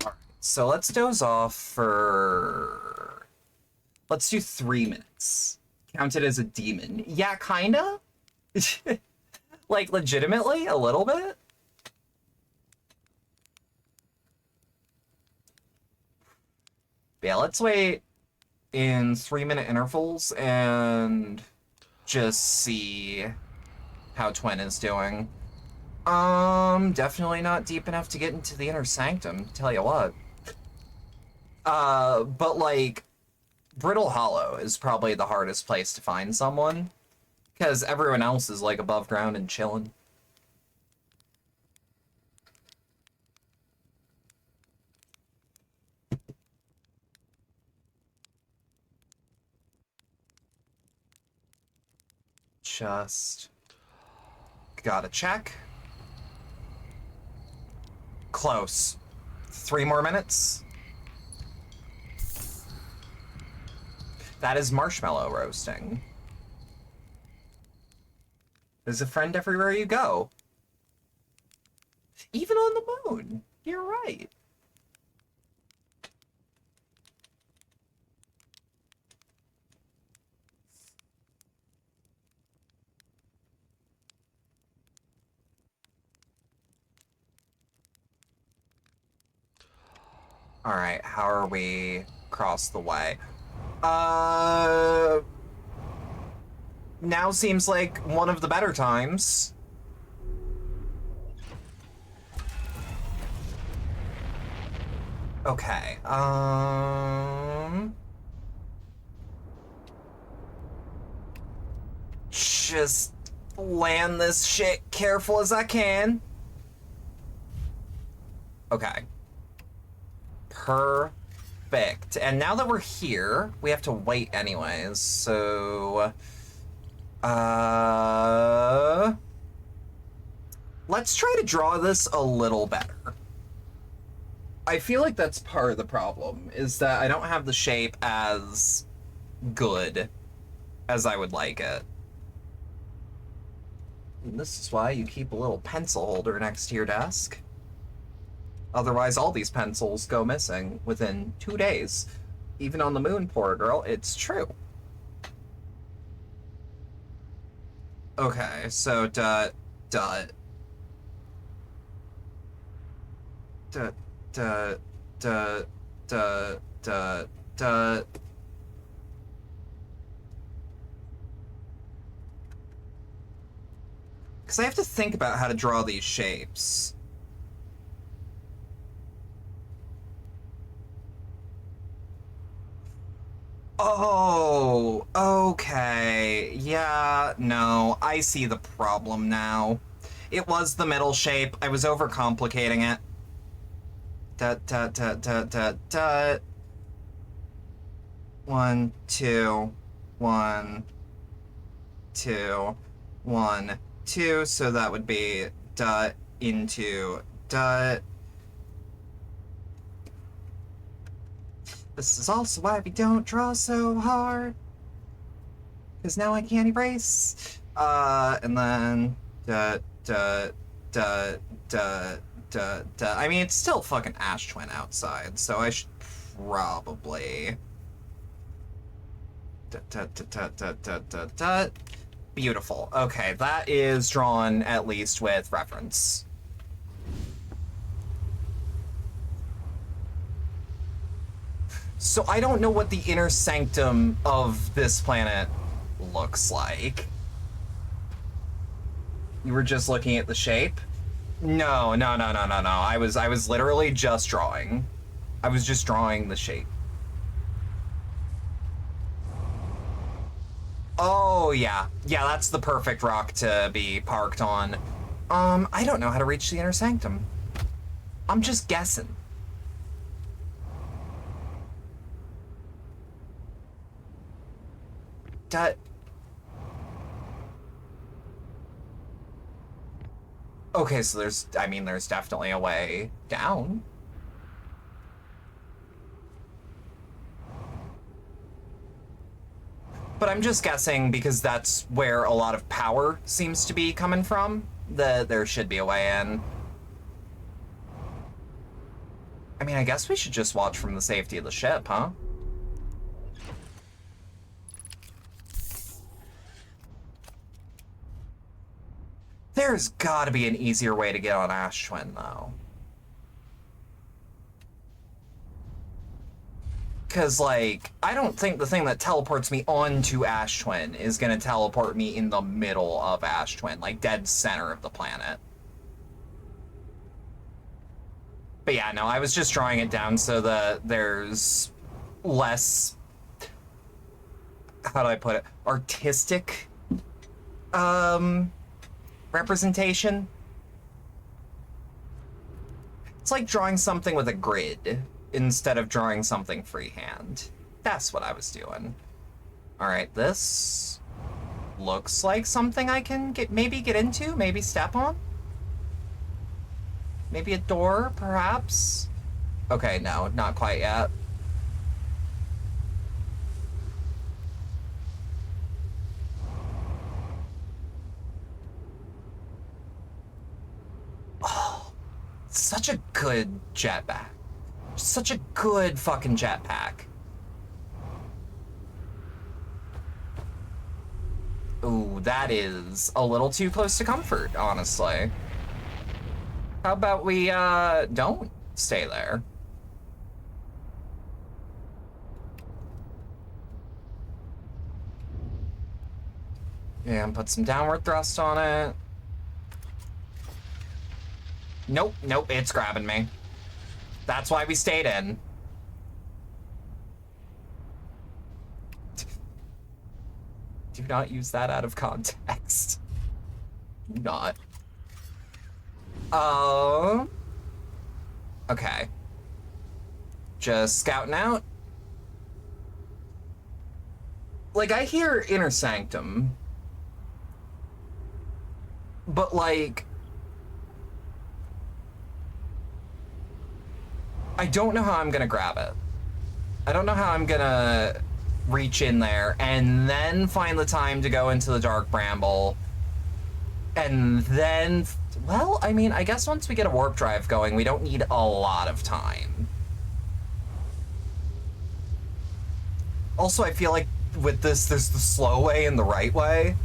Alright, so let's doze off for... Let's do 3 minutes. Count it as a demon. Yeah, kinda? Like, legitimately? A little bit? Yeah, let's wait in 3-minute intervals and just see how Twin is doing. Definitely not deep enough to get into the inner sanctum, tell you what. But like, Brittle Hollow is probably the hardest place to find someone, because everyone else is like above ground and chilling. Just gotta check. Close. 3 more minutes. That is marshmallow roasting. There's a friend everywhere you go. Even on the moon. You're right. Alright, how are we across the way? Now seems like one of the better times. Okay, just land this shit careful as I can. Okay. Perfect. And now that we're here, we have to wait anyways, so... let's try to draw this a little better. I feel like that's part of the problem, is that I don't have the shape as good as I would like it. And this is why you keep a little pencil holder next to your desk. Otherwise, all these pencils go missing within 2 days. Even on the moon, poor girl, it's true. Okay, so dot. Because I have to think about how to draw these shapes. Oh, okay. Yeah, no, I see the problem now. It was the middle shape. I was overcomplicating it. Dot, dot, dot, dot, dot, dot. 1, 2, 1, 2, 1, 2. So that would be dot into dot. This is also why we don't draw so hard. Because now I can't erase. And then dot, dot, dot, dot, dot, dot. I mean, it's still fucking Ash Twin outside, so I should probably... Dot, dot, dot, dot, dot, dot, dot, dot. Beautiful. Okay, that is drawn at least with reference. So I don't know what the inner sanctum of this planet looks like. You were just looking at the shape? No. I was literally just drawing. I was just drawing the shape. Oh, yeah. Yeah, that's the perfect rock to be parked on. I don't know how to reach the inner sanctum. I'm just guessing. Okay, so there's definitely a way down. But I'm just guessing because that's where a lot of power seems to be coming from, that there should be a way in. I mean, I guess we should just watch from the safety of the ship, huh? There's gotta be an easier way to get on Ash Twin, though. Because, like, I don't think the thing that teleports me onto Ash Twin is gonna teleport me in the middle of Ash Twin, like dead center of the planet. But yeah, no, I was just drawing it down so that there's less, how do I put it, artistic, representation. It's like drawing something with a grid instead of drawing something freehand. That's what I was doing. All right, this looks like something I can maybe get into, maybe step on. Maybe a door, perhaps? Okay, no, not quite yet. Oh, such a good jetpack. Such a good fucking jetpack. Ooh, that is a little too close to comfort, honestly. How about we, don't stay there? Yeah, and put some downward thrust on it. Nope, it's grabbing me. That's why we stayed in. Do not use that out of context. Do not. Okay. Just scouting out. Like, I hear Inner Sanctum. But, like... I don't know how I'm gonna grab it. I don't know how I'm gonna reach in there and then find the time to go into the Dark Bramble. And then... Well, I mean, I guess once we get a warp drive going, we don't need a lot of time. Also, I feel like with this, there's the slow way and the right way,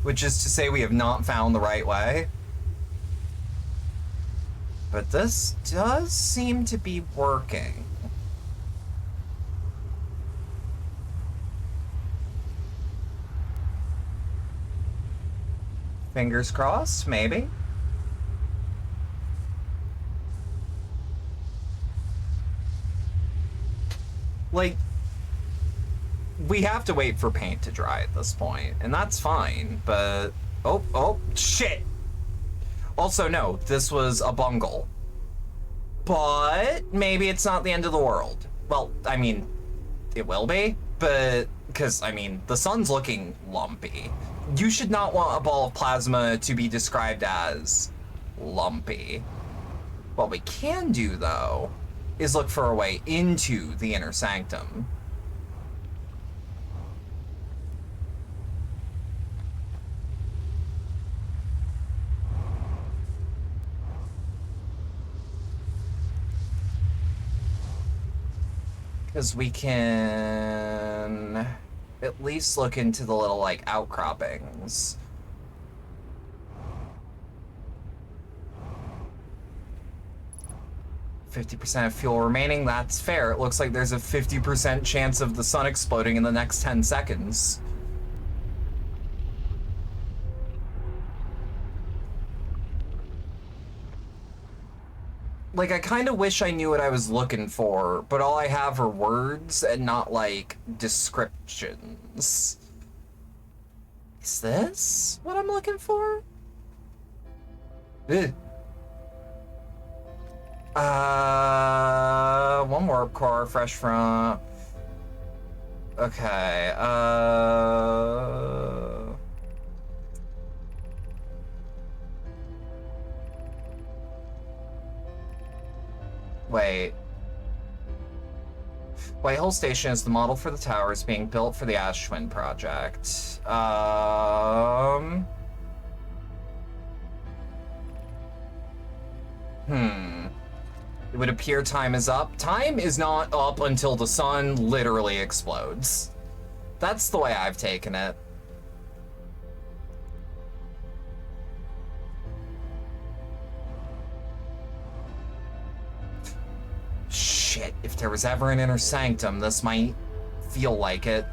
which is to say we have not found the right way. But this does seem to be working. Fingers crossed, maybe. Like, we have to wait for paint to dry at this point, and that's fine, but... Oh, shit! Also, no, this was a bungle. But maybe it's not the end of the world. Well, I mean, it will be. But, because, I mean, the sun's looking lumpy. You should not want a ball of plasma to be described as lumpy. What we can do, though, is look for a way into the inner sanctum. Because we can at least look into the little, like, outcroppings. "50% of fuel remaining," that's fair. It looks like there's a 50% chance of the sun exploding in the next 10 seconds. Like, I kind of wish I knew what I was looking for, but all I have are words and not, like, descriptions. Is this what I'm looking for? Ugh. One warp core, fresh from... Okay, Wait. Whitehall Station is the model for the towers being built for the Ash Twin project. It would appear time is up. Time is not up until the sun literally explodes. That's the way I've taken it. Shit, if there was ever an inner sanctum, this might feel like it.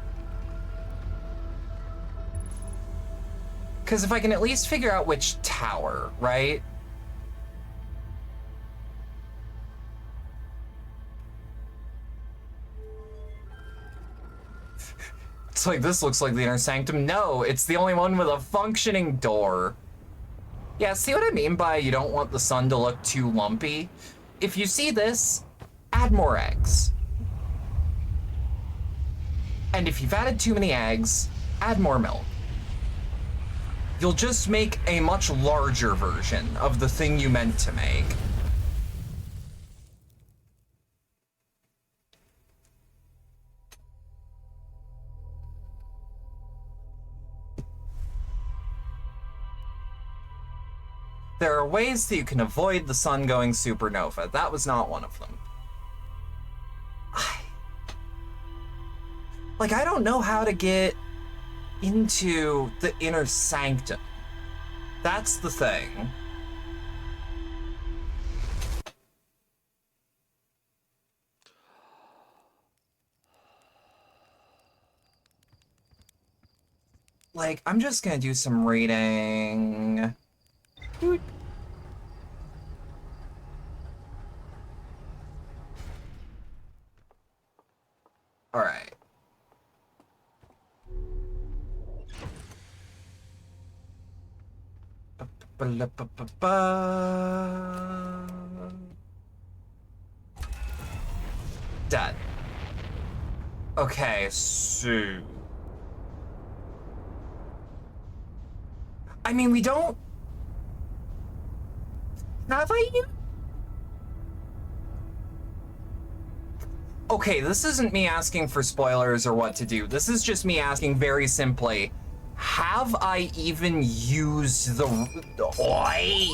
Because if I can at least figure out which tower, right? It's like, this looks like the inner sanctum. No, it's the only one with a functioning door. Yeah, see what I mean by you don't want the sun to look too lumpy? If you see this, add more eggs. And if you've added too many eggs, add more milk. You'll just make a much larger version of the thing you meant to make. There are ways that you can avoid the sun going supernova. That was not one of them. Like, I don't know how to get into the inner sanctum. That's the thing. Like, I'm just gonna do some reading. All right. Dead. Okay, so... I mean, we don't... Have I used... Okay, this isn't me asking for spoilers or what to do. This is just me asking very simply, have I even used the... Oi!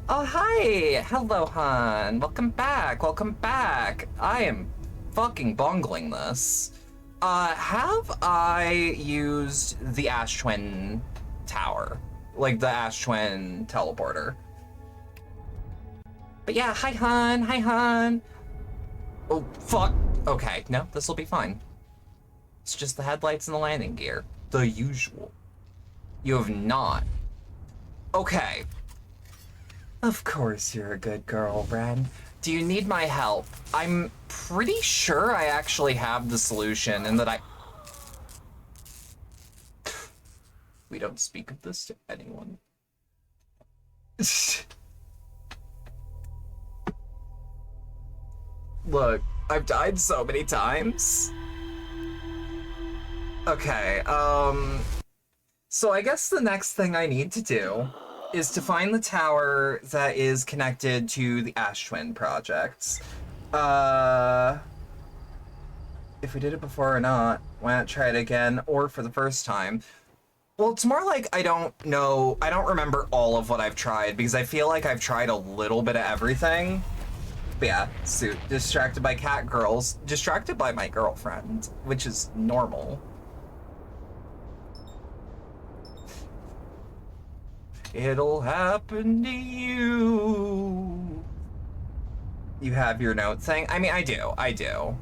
Oh, hi! Hello, hon. Welcome back. Welcome back. I am fucking bungling this. Have I used the Ash Twin tower? Like the Ash Twin teleporter? But yeah, hi, hon. Hi, hon. Oh, fuck. Okay, no, this'll be fine. It's just the headlights and the landing gear. The usual. You have not. Okay. Of course you're a good girl, Ren. Do you need my help? I'm pretty sure I actually have the solution and that I... We don't speak of this to anyone. Look, I've died so many times. Okay, so I guess the next thing I need to do is to find the tower that is connected to the Ash Twin projects. Uh, if we did it before or not, why not try it again, or for the first time? Well, it's more like I don't know, I don't remember all of what I've tried, because I feel like I've tried a little bit of everything. But yeah, suit. Distracted by cat girls. Distracted by my girlfriend, which is normal. It'll happen to you. You have your note thing? I mean, I do.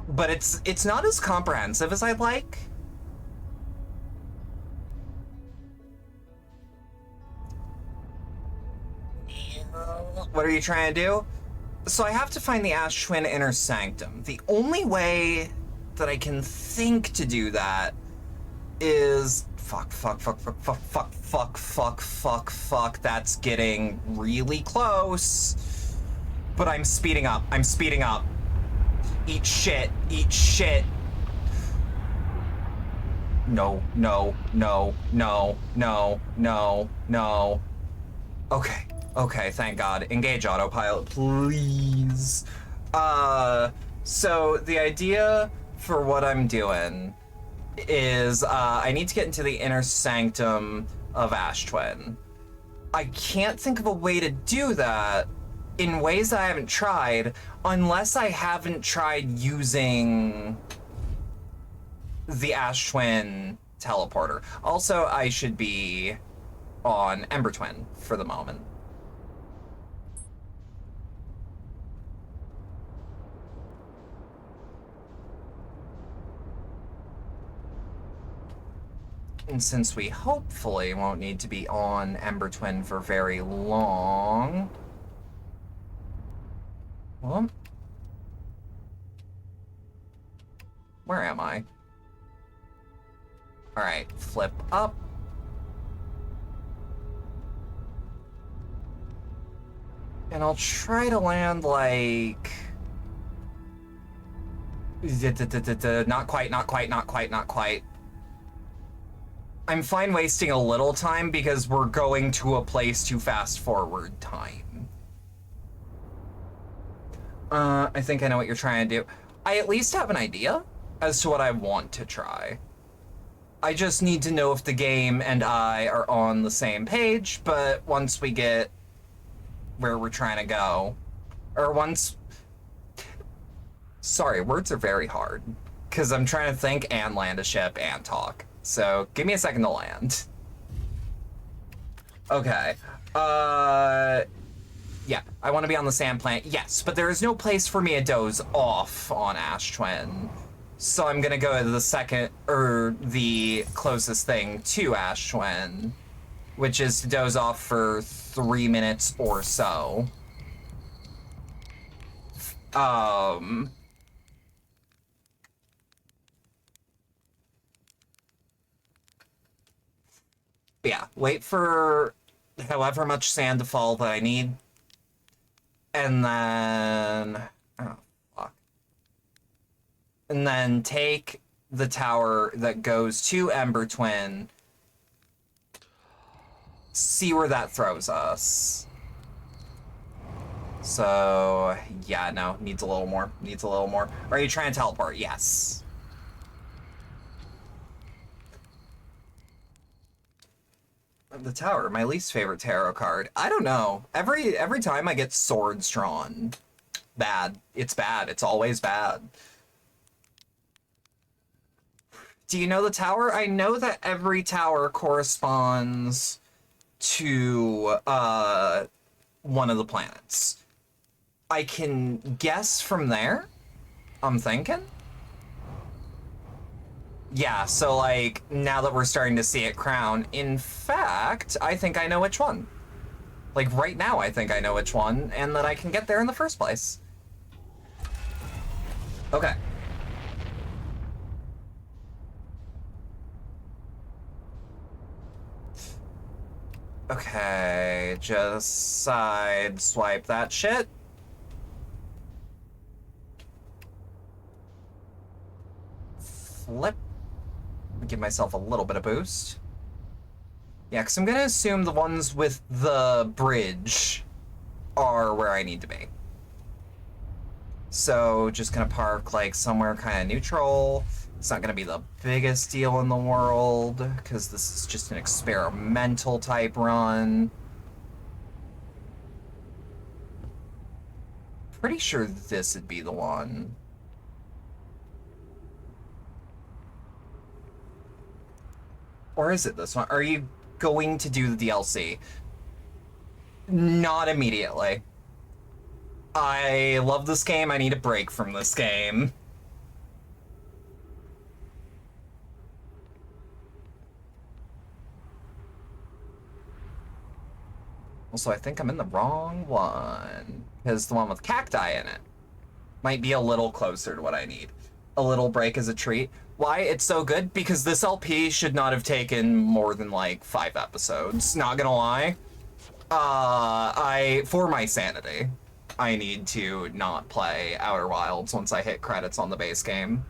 But it's not as comprehensive as I'd like. What are you trying to do? So I have to find the Ash Twin Inner Sanctum. The only way that I can think to do that is fuck. That's getting really close. But I'm speeding up. Eat shit. No. Okay, thank God. Engage autopilot, please. So the idea for what I'm doing is I need to get into the inner sanctum of Ash Twin. I can't think of a way to do that in ways that I haven't tried, unless I haven't tried using the Ash Twin teleporter. Also, I should be on Ember Twin for the moment. And since we hopefully won't need to be on Ember Twin for very long... Well... Where am I? Alright, flip up. And I'll try to land, like... Not quite. I'm fine wasting a little time because we're going to a place to fast forward time. I think I know what you're trying to do. I at least have an idea as to what I want to try. I just need to know if the game and I are on the same page, but once we get where we're trying to go, or once... Sorry, words are very hard, because I'm trying to think and land a ship and talk. So, give me a second to land. Okay. Yeah, I want to be on the sand planet. Yes, but there is no place for me to doze off on Ash Twin. So I'm gonna go to the second, or the closest thing to Ash Twin, which is to doze off for 3 minutes or so. Yeah, wait for however much sand to fall that I need. And then... Oh, fuck. And then take the tower that goes to Ember Twin. See where that throws us. So, yeah, no, needs a little more. Are you trying to teleport? Yes. The tower, my least favorite tarot card. I don't know. Every time I get swords drawn, bad. It's bad. It's always bad. Do you know the tower? I know that every tower corresponds to one of the planets. I can guess from there, I'm thinking. Yeah, so like, now that we're starting to see it crown, in fact, I think I know which one. Like, right now I think I know which one, and that I can get there in the first place. Okay. Okay, just side swipe that shit. Flip give myself a little bit of boost. Yeah, because I'm going to assume the ones with the bridge are where I need to be. So just going to park like somewhere kind of neutral. It's not going to be the biggest deal in the world because this is just an experimental type run. Pretty sure this would be the one. Or is it this one? Are you going to do the DLC? Not immediately. I love this game. I need a break from this game. Also, I think I'm in the wrong one. Because the one with cacti in it might be a little closer to what I need. A little break is a treat. Why it's so good? Because this LP should not have taken more than like 5 episodes. Not gonna lie. For my sanity, I need to not play Outer Wilds once I hit credits on the base game.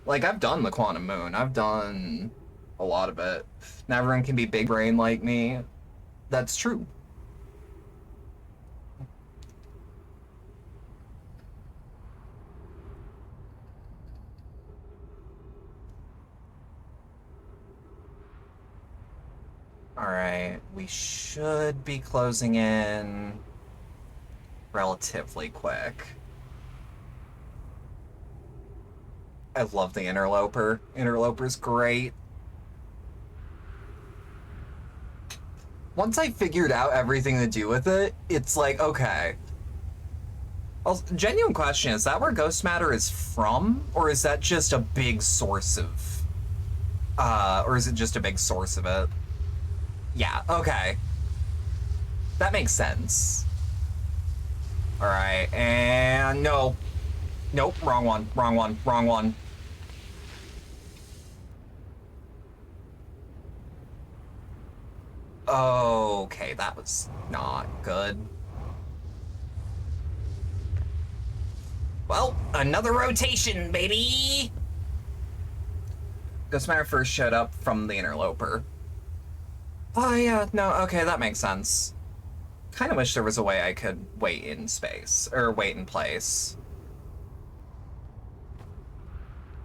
Like, I've done the Quantum Moon. I've done a lot of it. Not everyone can be big brain like me. That's true. Alright, we should be closing in relatively quick. I love the Interloper. Interloper's great. Once I figured out everything to do with it, it's like, okay. Also, genuine question, is that where Ghost Matter is from? Or is that just a big source of... or is it just a big source of it? Yeah, okay. That makes sense. Alright, and no. Nope, wrong one, wrong one, wrong one. Okay, that was not good. Well, another rotation, baby! Ghost Matter first showed up from the Interloper. Oh yeah, no, okay, that makes sense. Kind of wish there was a way I could wait in space, or wait in place.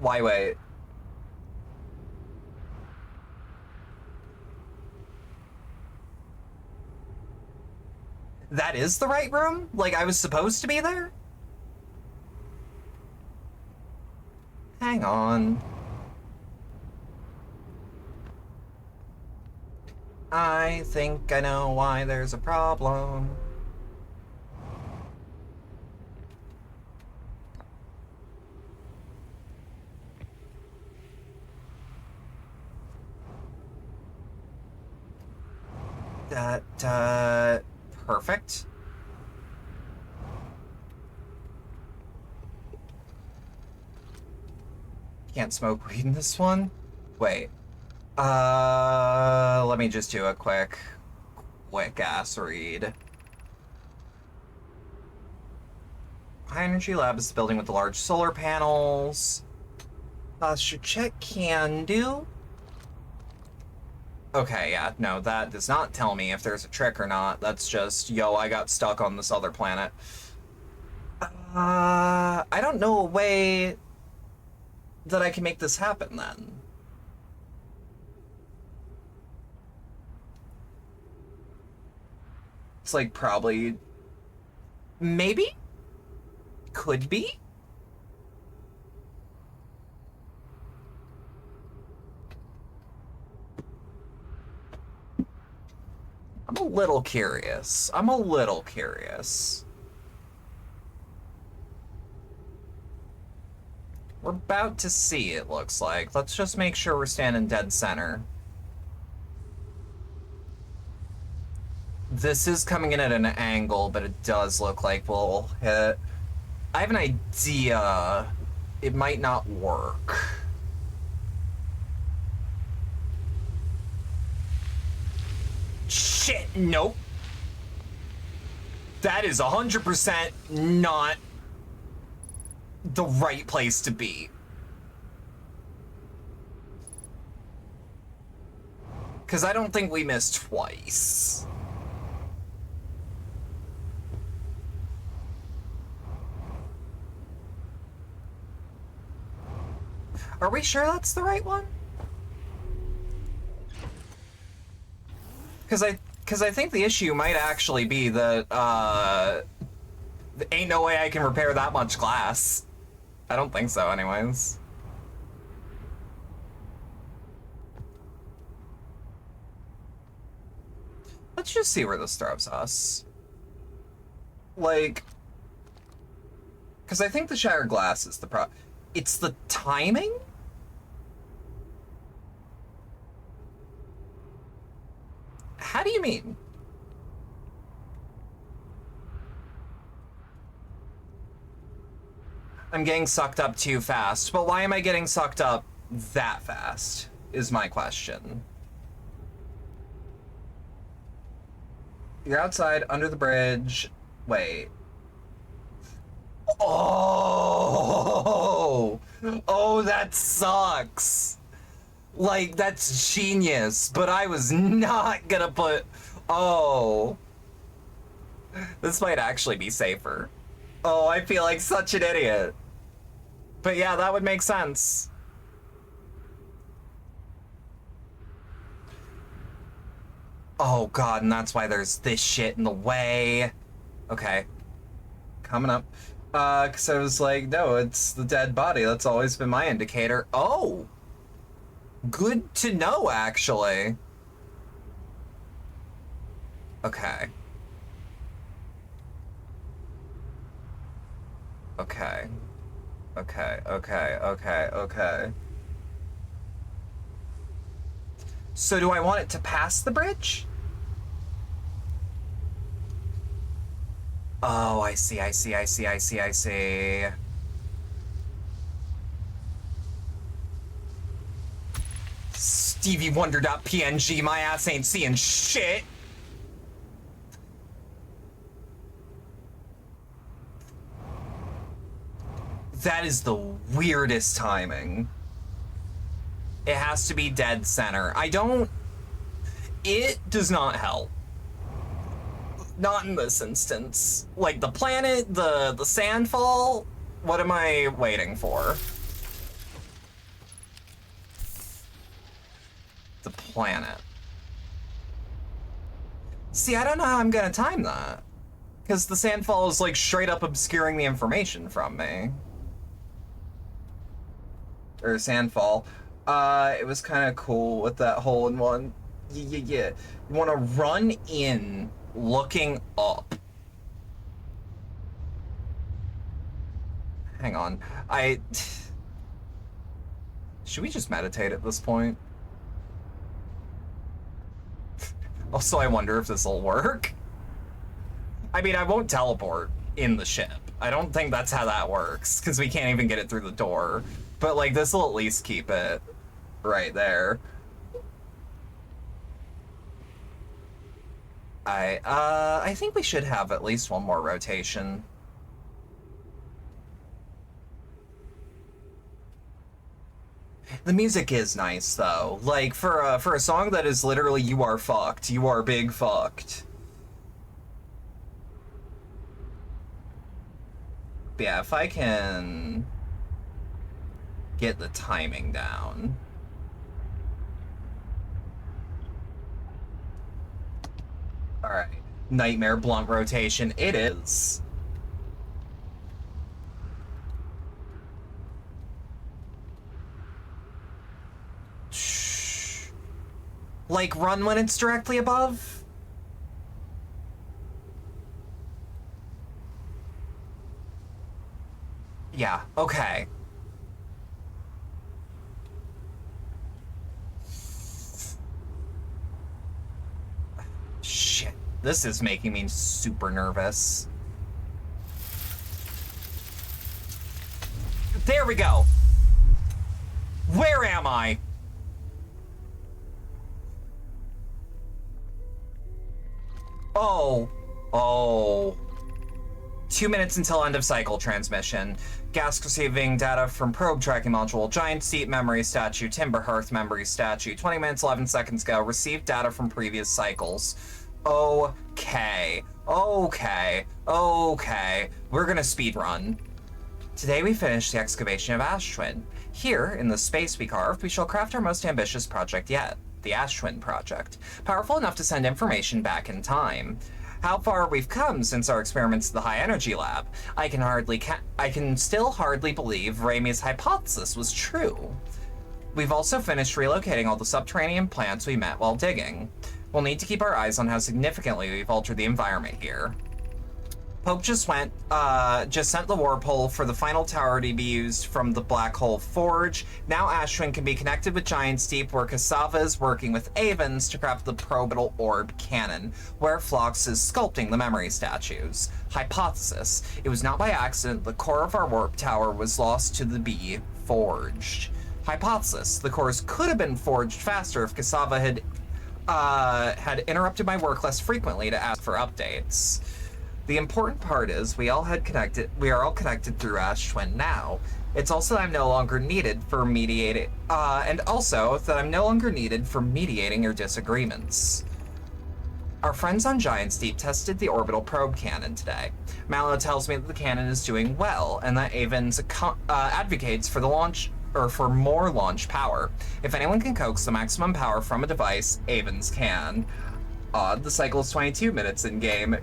Why wait? That is the right room? Like, I was supposed to be there? Hang on. I think I know why there's a problem. Perfect. Can't smoke weed in this one? Wait. Let me just do a quick ass read. High Energy Lab is the building with the large solar panels. Should check can do. Okay, yeah, no, that does not tell me if there's a trick or not. That's just, yo, I got stuck on this other planet. I don't know a way that I can make this happen then. It's like probably, maybe? Could be? I'm a little curious. I'm a little curious. We're about to see, it looks like. Let's just make sure we're standing dead center. This is coming in at an angle, but it does look like we'll hit. I have an idea. It might not work. Shit, nope. That is 100% not the right place to be. Because I don't think we missed twice. Are we sure that's the right one? Because I think the issue might actually be that, ain't no way I can repair that much glass. I don't think so, anyways. Let's just see where this throws us. Like, because I think the shattered glass is the problem. It's the timing? How do you mean? I'm getting sucked up too fast, but why am I getting sucked up that fast, is my question. You're outside, under the bridge. Wait. Oh! Oh, that sucks! Like, that's genius, but I was not gonna put... Oh. This might actually be safer. Oh, I feel like such an idiot. But yeah, that would make sense. Oh god, and that's why there's this shit in the way. Okay. Coming up. Cause I was like, no, it's the dead body. That's always been my indicator. Oh! Good to know, actually. Okay. Okay. Okay. So do I want it to pass the bridge? Oh, I see. Stevie Wonder.png, my ass ain't seeing shit. That is the weirdest timing. It has to be dead center. It does not help. Not in this instance. Like the planet, the sandfall, what am I waiting for? The planet. See, I don't know how I'm gonna time that. Because the sandfall is like straight up obscuring the information from me. Or sandfall. It was kind of cool with that hole in one. Yeah. You want to run in looking up. Hang on. Should we just meditate at this point? Also, I wonder if this will work. I mean, I won't teleport in the ship. I don't think that's how that works, because we can't even get it through the door. But, like, this will at least keep it right there. I think we should have at least one more rotation. The music is nice, though. Like, for a song that is literally "You are fucked," you are big fucked. But yeah, if I can get the timing down. Alright. Nightmare blunt rotation. It is. Shh. Like, run when it's directly above? Yeah, okay. Shit, this is making me super nervous. There we go. Where am I? Oh. 2 minutes until end of cycle transmission. Gask receiving data from probe tracking module. Giant Steep memory statue. Timber Hearth memory statue. 20 minutes, 11 seconds ago. Received data from previous cycles. Okay. Okay. Okay. We're gonna speed run. Today we finished the excavation of Ash Twin. Here, in the space we carved, we shall craft our most ambitious project yet. The Ash Twin Project. Powerful enough to send information back in time. How far we've come since our experiments at the High Energy Lab. I can still hardly believe Raimi's hypothesis was true. We've also finished relocating all the subterranean plants we met while digging. We'll need to keep our eyes on how significantly we've altered the environment here. Pope just sent the warp hole for the final tower to be used from the Black Hole Forge. Now Ash Twin can be connected with Giant Steep, where Cassava is working with Avens to craft the Probital Orb Cannon, where Phlox is sculpting the memory statues. Hypothesis: it was not by accident the core of our warp tower was lost to the Be Forged. Hypothesis: the cores could have been forged faster if Cassava had interrupted my work less frequently to ask for updates. The important part is we are all connected through Ash Twin now. It's also that I'm no longer needed for mediating, your disagreements. Our friends on Giant Steep tested the orbital probe cannon today. Mallow tells me that the cannon is doing well, and that Avens advocates for the launch, or for more launch power. If anyone can coax the maximum power from a device, Avens can. Odd, the cycle is 22 minutes in game.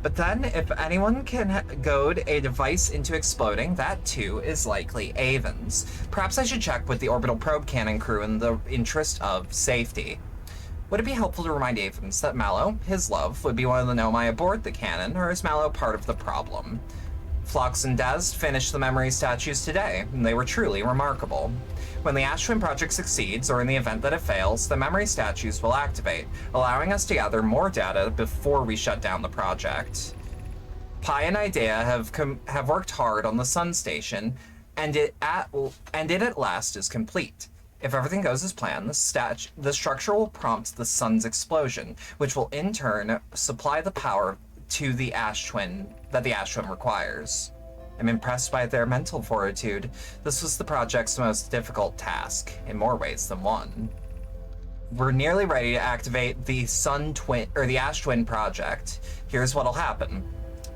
But then, if anyone can goad a device into exploding, that too is likely Avens. Perhaps I should check with the orbital probe cannon crew in the interest of safety. Would it be helpful to remind Avens that Mallow, his love, would be one of the Nomai aboard the cannon, or is Mallow part of the problem? Phlox and Daz finished the memory statues today, and they were truly remarkable. When the Ash Twin project succeeds, or in the event that it fails, the memory statues will activate, allowing us to gather more data before we shut down the project. Pi and Idea have worked hard on the Sun Station, and it at last is complete. If everything goes as planned, the structure will prompt the Sun's explosion, which will in turn supply the power to the Ash Twin that the Ash Twin requires. I'm impressed by their mental fortitude. This was the project's most difficult task, in more ways than one. We're nearly ready to activate the Ash Twin project. Here's what'll happen.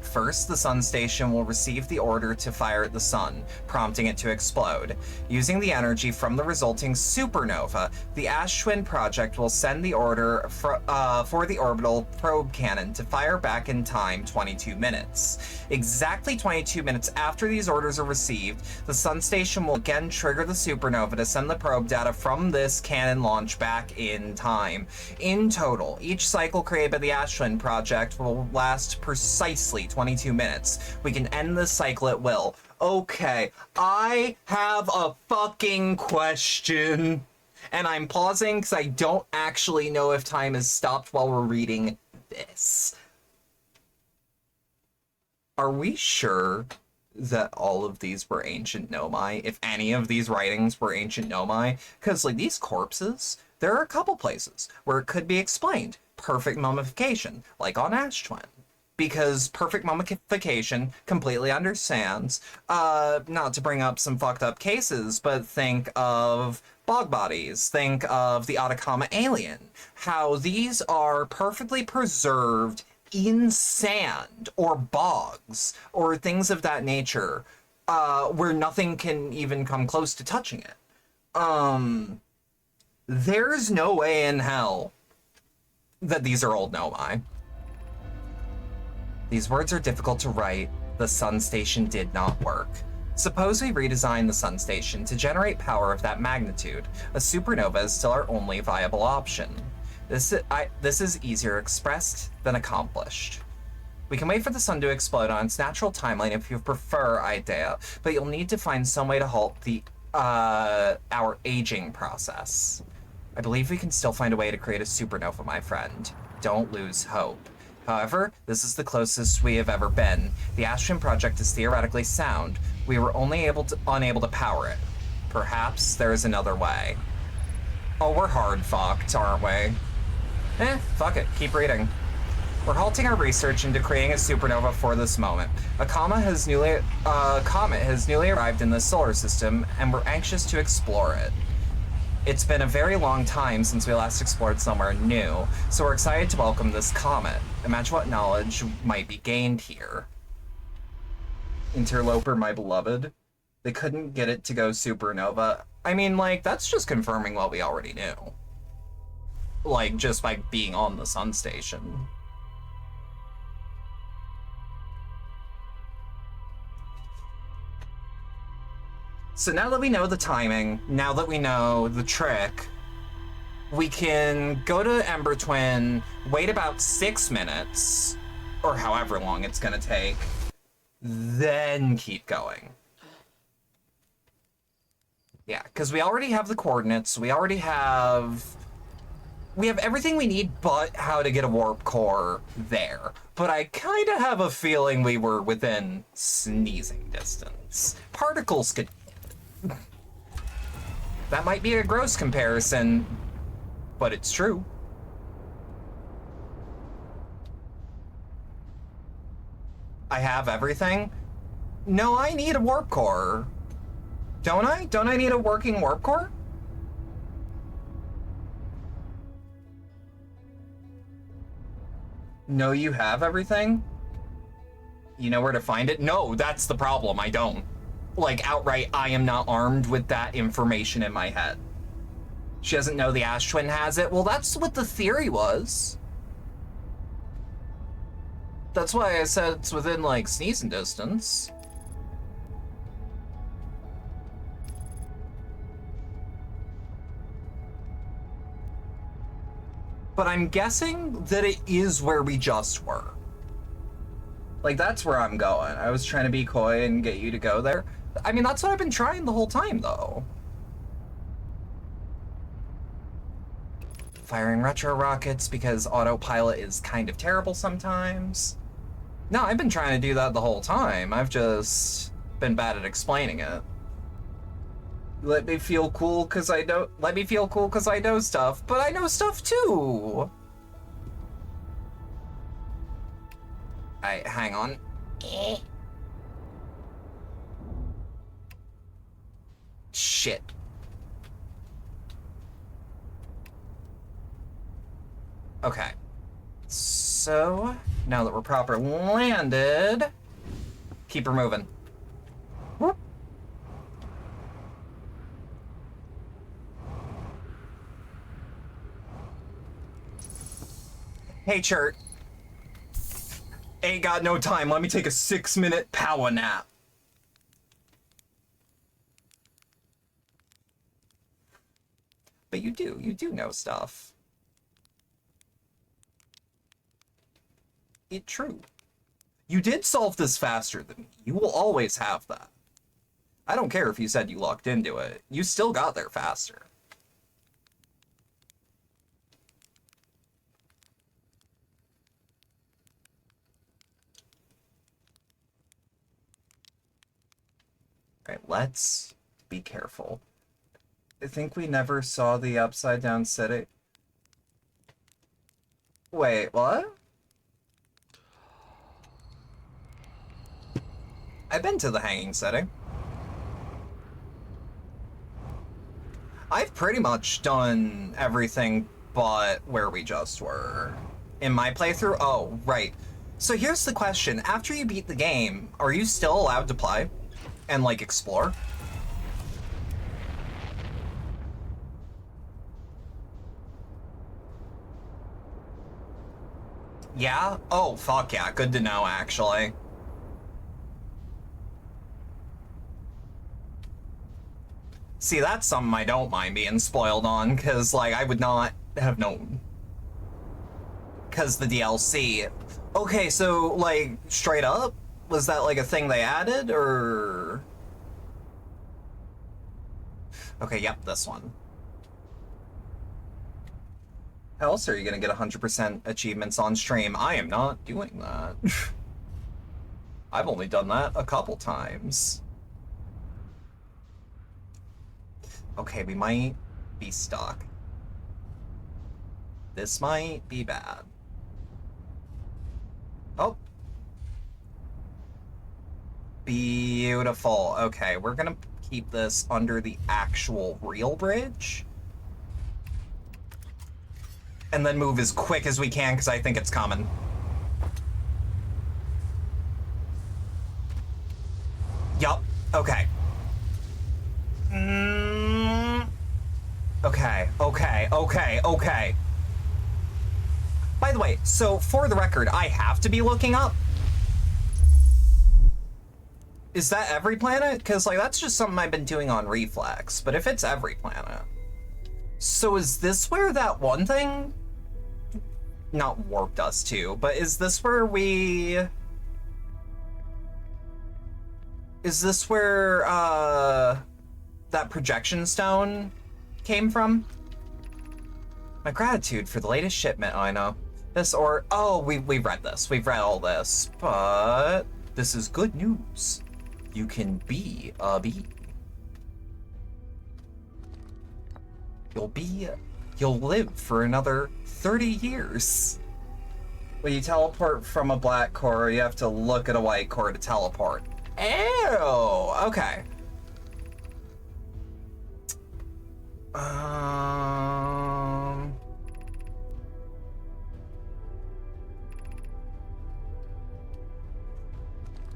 First, the Sun Station will receive the order to fire at the Sun, prompting it to explode. Using the energy from the resulting supernova, the Ash Twin project will send the order for the orbital probe cannon to fire back in time 22 minutes. Exactly 22 minutes after these orders are received, the Sun Station will again trigger the supernova to send the probe data from this cannon launch back in time. In total, each cycle created by the Ash Twin project will last precisely 22 minutes. We can end this cycle at will. Okay, I have a fucking question. And I'm pausing because I don't actually know if time has stopped while we're reading this. Are we sure that all of these were ancient Nomai? If any of these writings were ancient Nomai? Because, like, these corpses, there are a couple places where it could be explained. Perfect mummification, like on Ash Twin. Because perfect mummification completely understands, not to bring up some fucked up cases, but think of bog bodies, think of the Atacama alien, how these are perfectly preserved in sand or bogs or things of that nature, where nothing can even come close to touching it. There's no way in hell that these are old Nomai. These words are difficult to write. The Sun Station did not work. Suppose we redesign the Sun Station to generate power of that magnitude. A supernova is still our only viable option. This is easier expressed than accomplished. We can wait for the sun to explode on its natural timeline if you prefer, Idea, but you'll need to find some way to halt our aging process. I believe we can still find a way to create a supernova, my friend. Don't lose hope. However, this is the closest we have ever been. The Ash Twin project is theoretically sound. We were only unable to power it. Perhaps there is another way. Oh, we're hard fucked, aren't we? Fuck it. Keep reading. We're halting our research into creating a supernova for this moment. A comet has newly arrived in the solar system, and we're anxious to explore it. It's been a very long time since we last explored somewhere new, so we're excited to welcome this comet. Imagine what knowledge might be gained here. Interloper, my beloved. They couldn't get it to go supernova. I mean, like, that's just confirming what we already knew. Like, just by being on the sun station. So now that we know the timing, now that we know the trick, we can go to Ember Twin, wait about 6 minutes, or however long it's gonna take, then keep going. Yeah, because we already have the coordinates, we have everything we need but how to get a warp core there. But I kind of have a feeling we were within sneezing distance. Particles could... That might be a gross comparison, but it's true. I have everything? No, I need a warp core. Don't I? Don't I need a working warp core? No, you have everything? You know where to find it? No, that's the problem, I don't. Like, outright, I am not armed with that information in my head. She doesn't know the Ash Twin has it? Well, that's what the theory was. That's why I said it's within, like, sneezing distance. But I'm guessing that it is where we just were. Like, that's where I'm going. I was trying to be coy and get you to go there. I mean, that's what I've been trying the whole time, though. Firing retro rockets because autopilot is kind of terrible sometimes. No, I've been trying to do that the whole time. I've just been bad at explaining it. Let me feel cool because I know. Let me feel cool because I know stuff, but I know stuff too. Alright, hang on. Shit. Okay. So, now that we're proper landed, keep her moving. Whoop. Hey, Chert. Ain't got no time. Let me take a 6-minute power nap. But you do know stuff. It's true. You did solve this faster than me. You will always have that. I don't care if you said you locked into it. You still got there faster. Alright, let's be careful. I think we never saw the Upside Down City. Wait, what? I've been to the Hanging City. I've pretty much done everything but where we just were. In my playthrough? Oh, right. So here's the question. After you beat the game, are you still allowed to play? And, like, explore? Yeah? Oh, fuck yeah. Good to know, actually. See, that's something I don't mind being spoiled on, because, like, I would not have known. Because the DLC... Okay, so, like, straight up? Was that, like, a thing they added, or... Okay, yep, this one. How else are you gonna get 100% achievements on stream? I am not doing that. I've only done that a couple times. Okay, we might be stuck. This might be bad. Oh. Beautiful. Okay, we're gonna keep this under the actual real bridge. And then move as quick as we can, because I think it's coming. Yup. Okay. Okay. By the way, so for the record, I have to be looking up. Is that every planet? Because, like, that's just something I've been doing on Reflex. But if it's every planet... So is this where that one thing... Not warped us to, but is this where we... Is this where, that projection stone came from? My gratitude for the latest shipment. Oh, I know. This or... Oh, we've read this. We've read all this. But... This is good news. You can be a bee. You'll live for another 30 years. When you teleport from a black core, you have to look at a white core to teleport. Ew, okay.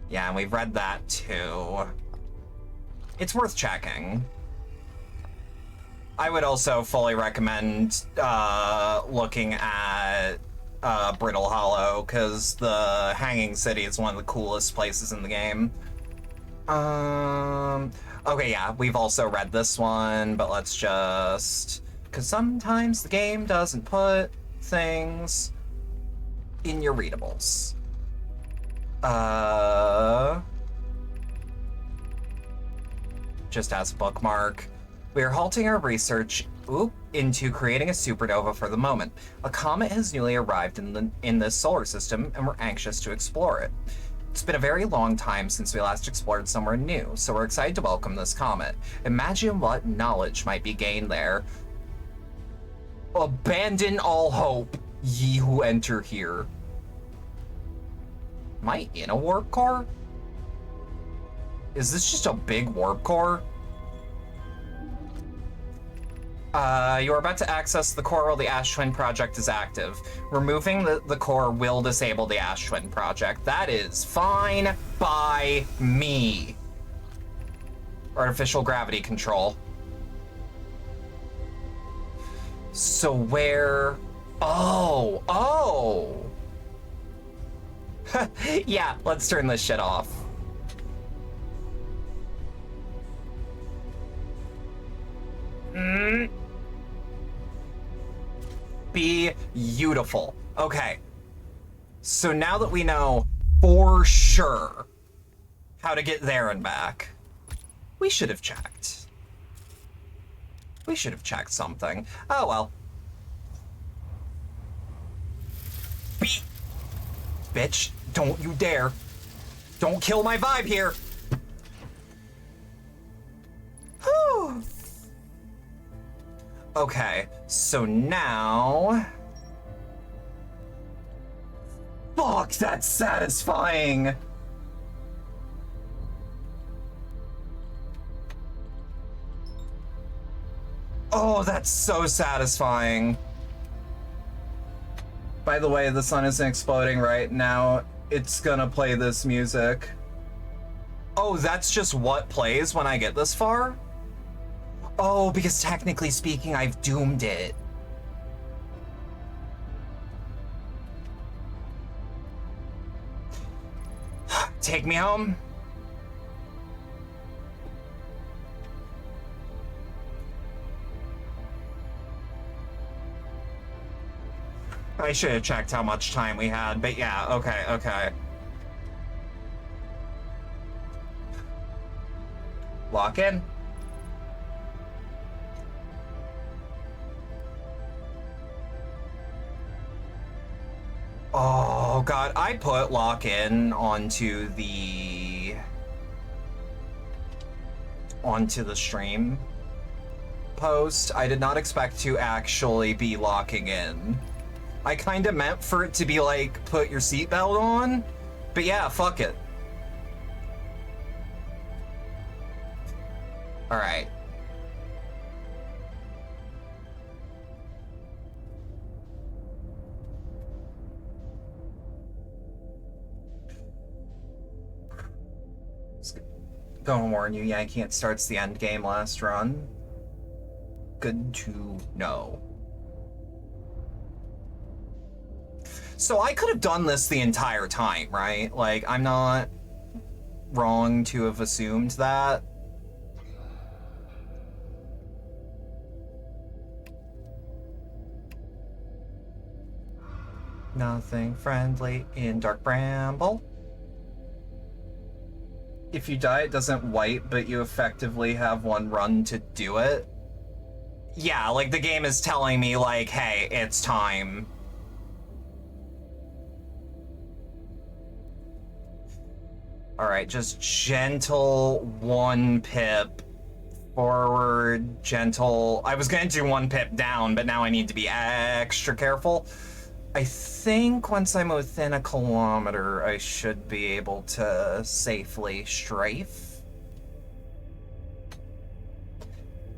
Yeah, and we've read that too. It's worth checking. I would also fully recommend looking at Brittle Hollow, because the Hanging City is one of the coolest places in the game. Okay, yeah, we've also read this one, but let's just... Because sometimes the game doesn't put things in your readables. Just as a bookmark. We are halting our research into creating a supernova for the moment. A comet has newly arrived in this solar system, and we're anxious to explore it. It's been a very long time since we last explored somewhere new, so we're excited to welcome this comet. Imagine what knowledge might be gained there. Abandon all hope, ye who enter here. Am I in a warp core? Is this just a big warp core? You are about to access the core while the Ash Twin project is active. Removing the core will disable the Ash Twin project. That is fine by me. Artificial gravity control. So where... Oh! Yeah, let's turn this shit off. Beautiful. Okay. So now that we know for sure how to get there and back, we should have checked. We should have checked something. Oh well. Bitch, don't you dare. Don't kill my vibe here. Whew. Okay, so now... Fuck, that's satisfying! Oh, that's so satisfying. By the way, the sun isn't exploding right now. It's gonna play this music. Oh, that's just what plays when I get this far? Oh, because technically speaking, I've doomed it. Take me home. I should have checked how much time we had, but yeah, okay. Lock in. Oh god, I put lock in onto the stream post. I did not expect to actually be locking in. I kind of meant for it to be like, put your seatbelt on, but yeah, fuck it. All right. Gonna warn you, yeah, can't starts the end game last run. Good to know. So I could have done this the entire time, right? Like, I'm not wrong to have assumed that. Nothing friendly in Dark Bramble. If you die, it doesn't wipe, but you effectively have one run to do it. Yeah, like the game is telling me, like, hey, it's time. All right, just gentle one pip forward, gentle. I was gonna do one pip down, but now I need to be extra careful. I think once I'm within a kilometer, I should be able to safely strafe.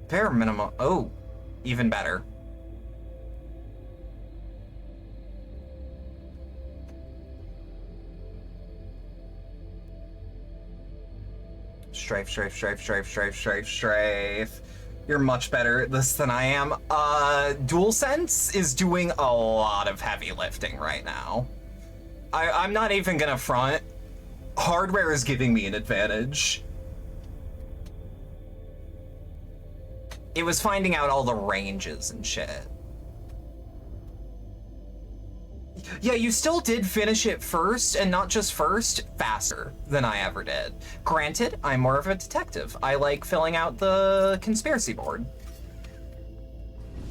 Bare minimum. Oh, even better. Strafe, strafe, strafe, strafe, strafe, strafe, strafe. You're much better at this than I am. DualSense is doing a lot of heavy lifting right now. I'm not even gonna front. Hardware is giving me an advantage. It was finding out all the ranges and shit. Yeah, you still did finish it first, and not just first, faster than I ever did. Granted, I'm more of a detective. I like filling out the conspiracy board.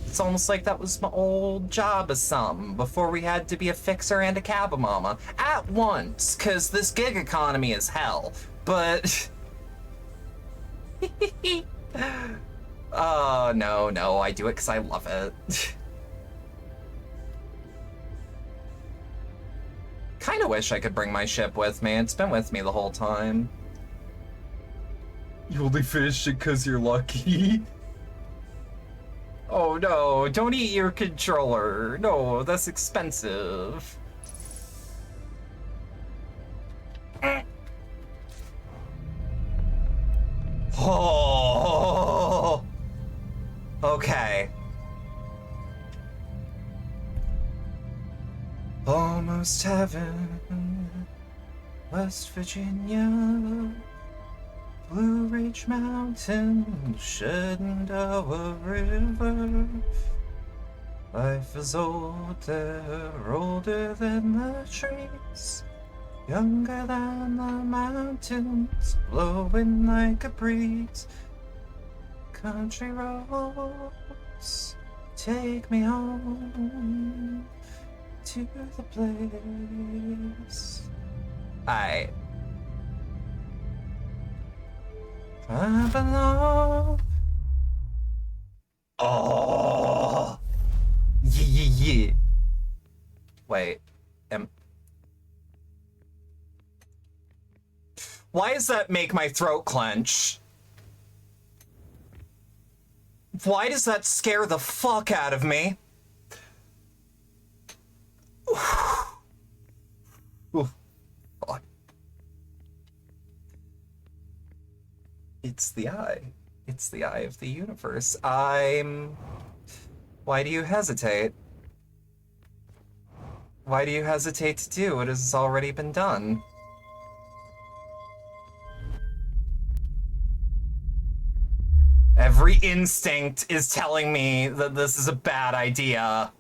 It's almost like that was my old job or something, before we had to be a fixer and a cab mama at once, because this gig economy is hell. But... oh, no, I do it because I love it. Kind of wish I could bring my ship with me. It's been with me the whole time. You only finished it because you're lucky. Oh no, don't eat your controller. No, that's expensive. Oh. Okay. Almost heaven, West Virginia, Blue Ridge Mountain, Shenandoah River. Life is older than the trees, younger than the mountains, blowing like a breeze. Country roads, take me home to the place I belong. Oh, yeah. Wait, why does that make my throat clench? Why does that scare the fuck out of me? Oof. Fuck. It's the eye. It's the eye of the universe. Why do you hesitate? Why do you hesitate to do what has already been done? Every instinct is telling me that this is a bad idea.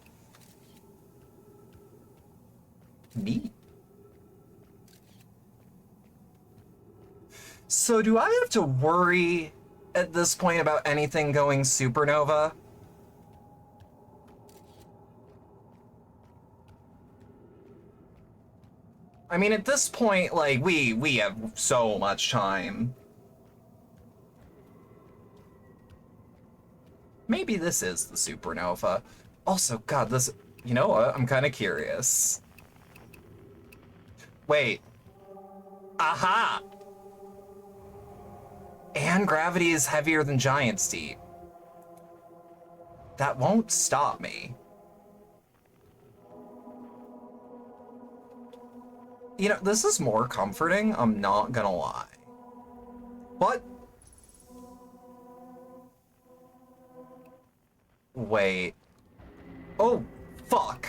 Me? So do I have to worry at this point about anything going supernova? I mean, at this point, like, we have so much time. Maybe this is the supernova. Also, God, this... You know what? I'm kind of curious. Wait. Aha! And gravity is heavier than Giant's Deep. That won't stop me. You know, this is more comforting, I'm not gonna lie. What? Wait. Oh, fuck.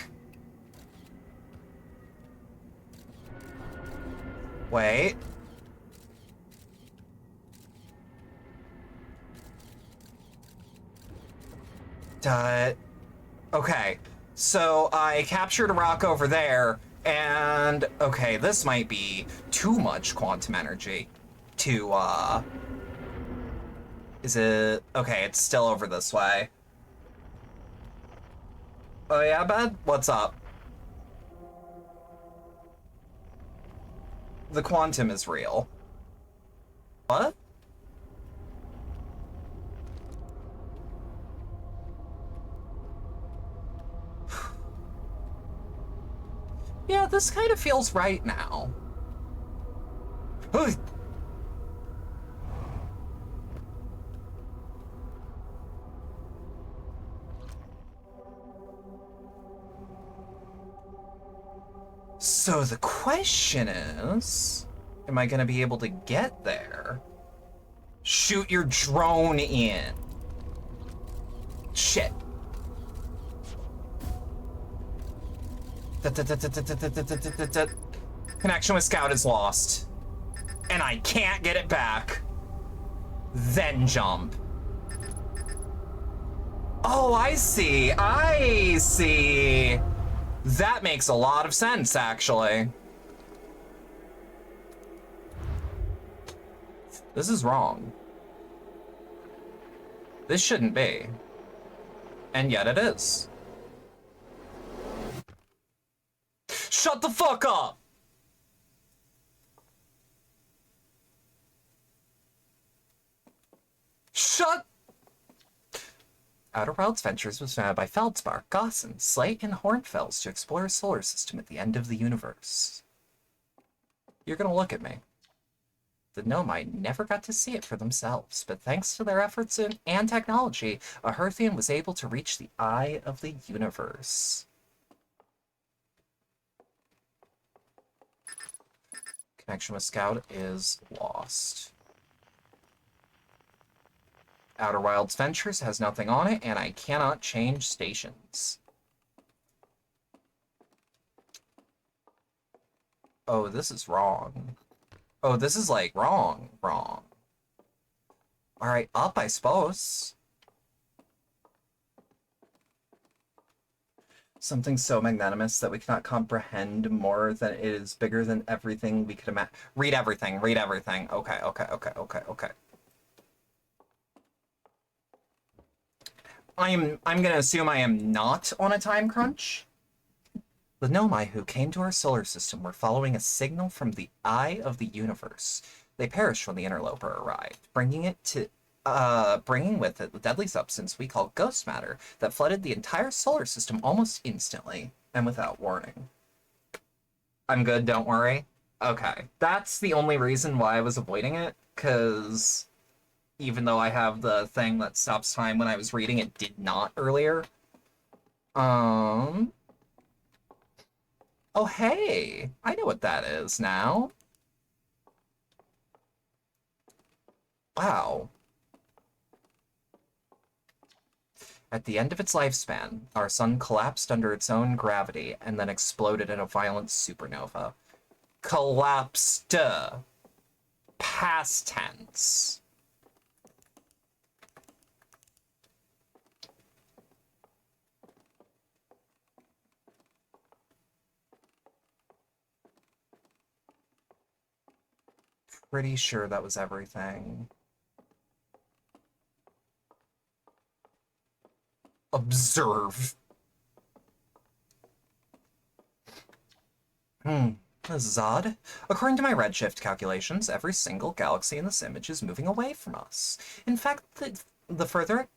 Wait. Okay. So I captured a rock over there, and okay, this might be too much quantum energy to, is it, okay, it's still over this way. Oh yeah, bud? What's up? The quantum is real. What? Yeah, this kind of feels right now. So the question is, am I gonna be able to get there? Shoot your drone in. Shit. Connection with Scout is lost. And I can't get it back. Then jump. Oh, I see. I see. That makes a lot of sense, actually. This is wrong. This shouldn't be. And yet it is. Shut the fuck up! Shut! Outer Wilds Ventures was founded by Feldspar, Gosson, Slate, and Hornfels to explore a solar system at the end of the universe. You're gonna look at me. The Nomai never got to see it for themselves, but thanks to their efforts and technology, a Hearthian was able to reach the eye of the universe. Connection with Scout is lost. Outer Wilds Ventures has nothing on it, and I cannot change stations. Oh, this is wrong. Oh, this is like wrong. Alright, up, I suppose. Something so magnanimous that we cannot comprehend more than it is bigger than everything we could imagine. Read everything. Okay. I'm gonna assume I am not on a time crunch. The Nomai who came to our solar system were following a signal from the eye of the universe. They perished when the interloper arrived, bringing with it the deadly substance we call ghost matter that flooded the entire solar system almost instantly and without warning. I'm good, don't worry. Okay, that's the only reason why I was avoiding it, because even though I have the thing that stops time when I was reading, it did not earlier. Oh, hey, I know what that is now. Wow. At the end of its lifespan, our sun collapsed under its own gravity and then exploded in a violent supernova. Collapsed. Past tense. Pretty sure that was everything. Observe. This is odd. According to my redshift calculations, every single galaxy in this image is moving away from us. In fact, the further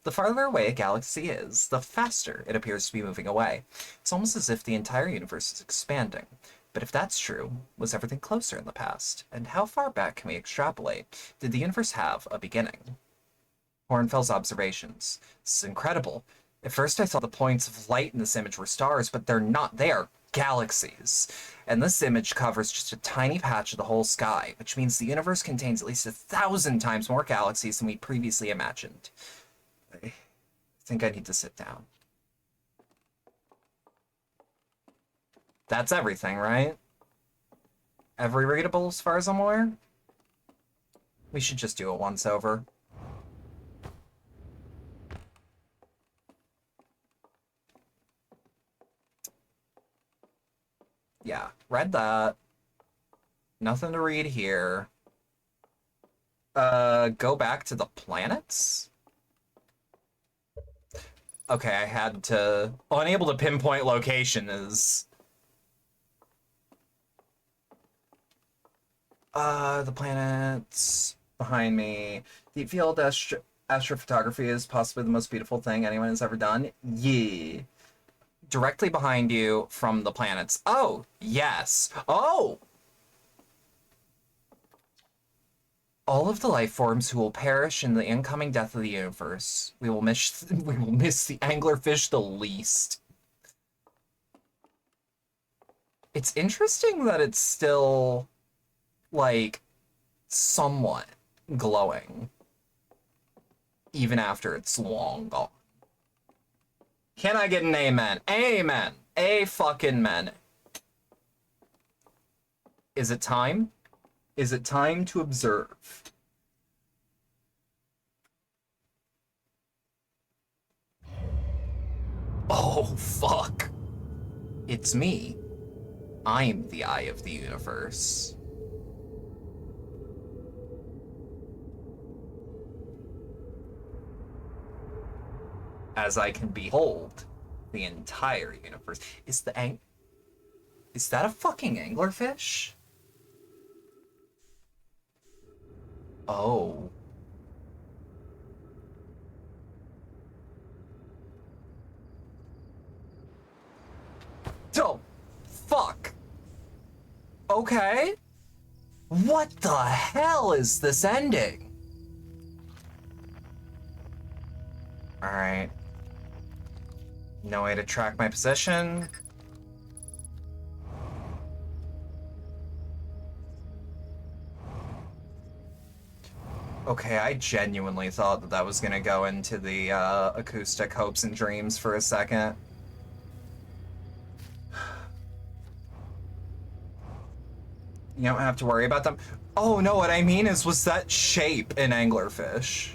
The farther away a galaxy is, the faster it appears to be moving away. It's almost as if the entire universe is expanding. But if that's true, was everything closer in the past? And how far back can we extrapolate? Did the universe have a beginning? Hornfell's observations. This is incredible. At first I thought the points of light in this image were stars, but they're not. They are galaxies. And this image covers just a tiny patch of the whole sky, which means the universe contains at least 1,000 times more galaxies than we previously imagined. I think I need to sit down. That's everything, right? Every readable as far as I'm aware? We should just do it once over. Yeah, read that. Nothing to read here. Go back to the planets? Okay, I had to... Unable to pinpoint location is... The planets behind me. Deep field astrophotography is possibly the most beautiful thing anyone has ever done. Yeah. Directly behind you from the planets. Oh, yes. Oh! All of the life forms who will perish in the incoming death of the universe. We will miss the anglerfish the least. It's interesting that it's still, like, somewhat glowing. Even after it's long gone. Can I get an amen? Amen. A-fucking-men. Is it time? Is it time to observe? Oh, fuck. It's me. I'm the eye of the universe. As I can behold the entire universe. Is that a fucking anglerfish? Oh. Oh, fuck. Okay. What the hell is this ending? Alright. No way to track my position. Okay, I genuinely thought that was gonna go into the acoustic hopes and dreams for a second. You don't have to worry about them. Oh no, what I mean is, was that shape an anglerfish?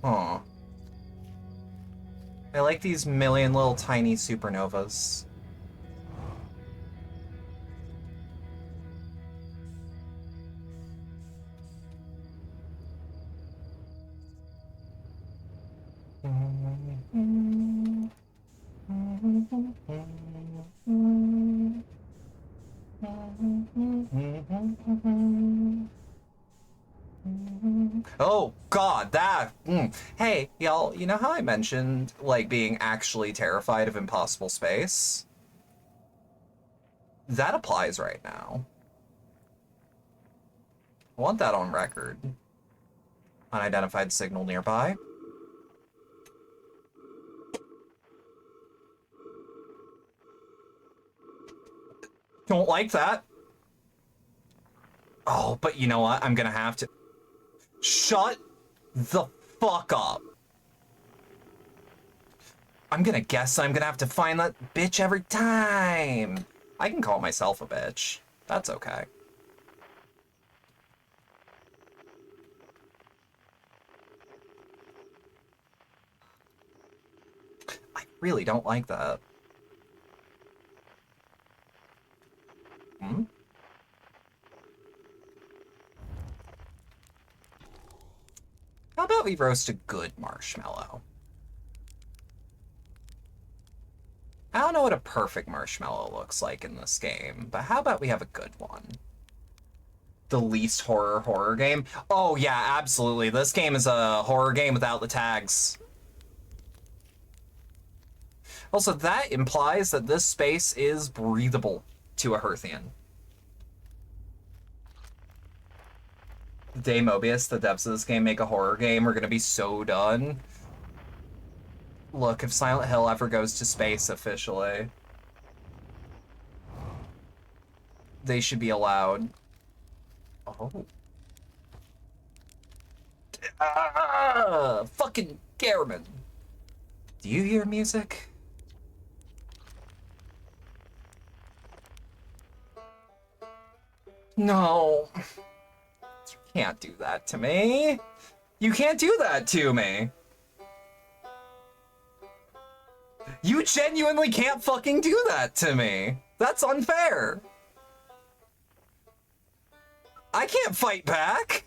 Huh. I like these million little tiny supernovas. Oh god, that Hey, y'all, you know how I mentioned like being actually terrified of impossible space? That applies right now. I want that on record. Unidentified signal nearby. Don't like that. Oh, but you know what? I'm gonna have to... Shut the fuck up. I'm gonna guess I'm gonna have to find that bitch every time. I can call myself a bitch. That's okay. I really don't like that. Hmm? How about we roast a good marshmallow? I don't know what a perfect marshmallow looks like in this game, but how about we have a good one? The least horror game? Oh yeah, absolutely. This game is a horror game without the tags. Also, that implies that this space is breathable to a Hearthian. The day Mobius, the devs of this game, make a horror game, we're gonna be so done. Look, if Silent Hill ever goes to space officially, they should be allowed. Oh. Fucking Gehrman. Do you hear music? No. You can't do that to me. You can't do that to me. You genuinely can't fucking do that to me. That's unfair. I can't fight back.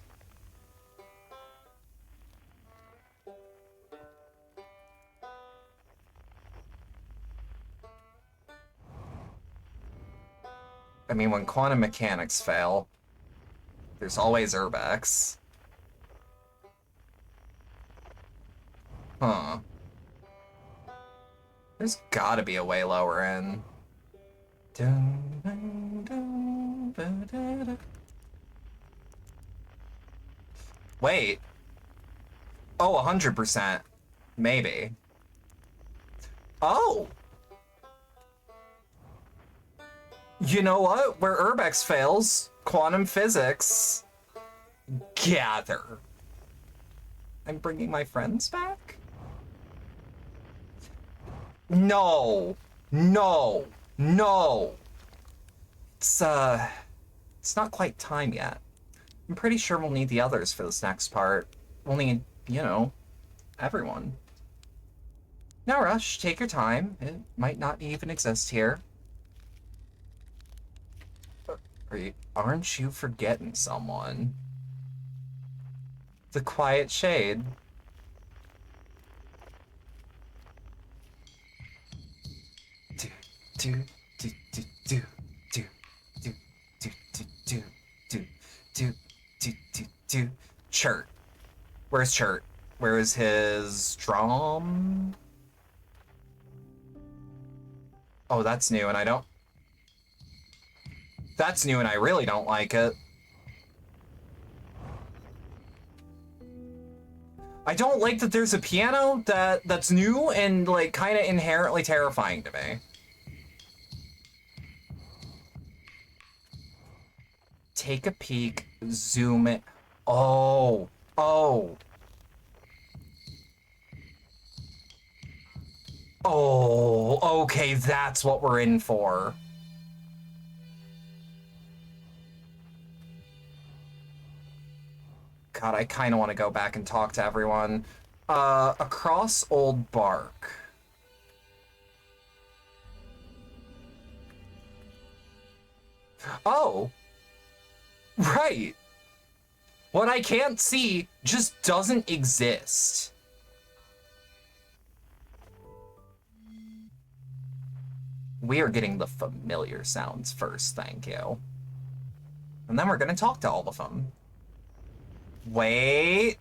I mean, when quantum mechanics fail, there's always Urbex. Huh. There's gotta be a way lower in. Wait. Oh, 100%. Maybe. Oh! You know what? Where Urbex fails, quantum physics gather. I'm bringing my friends back? No. No. No. It's not quite time yet. I'm pretty sure we'll need the others for this next part. We'll need, you know, everyone. No rush, take your time. It might not even exist here. Aren't you forgetting someone? The Quiet Shade. Chert. Where's Chert? Where is his drum? Oh, that's new, and I don't... That's new, and I really don't like it. I don't like that there's a piano that's new and, like, kind of inherently terrifying to me. Take a peek, zoom it. Oh, oh. Oh, okay, that's what we're in for. God, I kind of want to go back and talk to everyone. Across Old Bark. Oh. Right. What I can't see just doesn't exist. We are getting the familiar sounds first, thank you. And then we're gonna talk to all of them. Wait.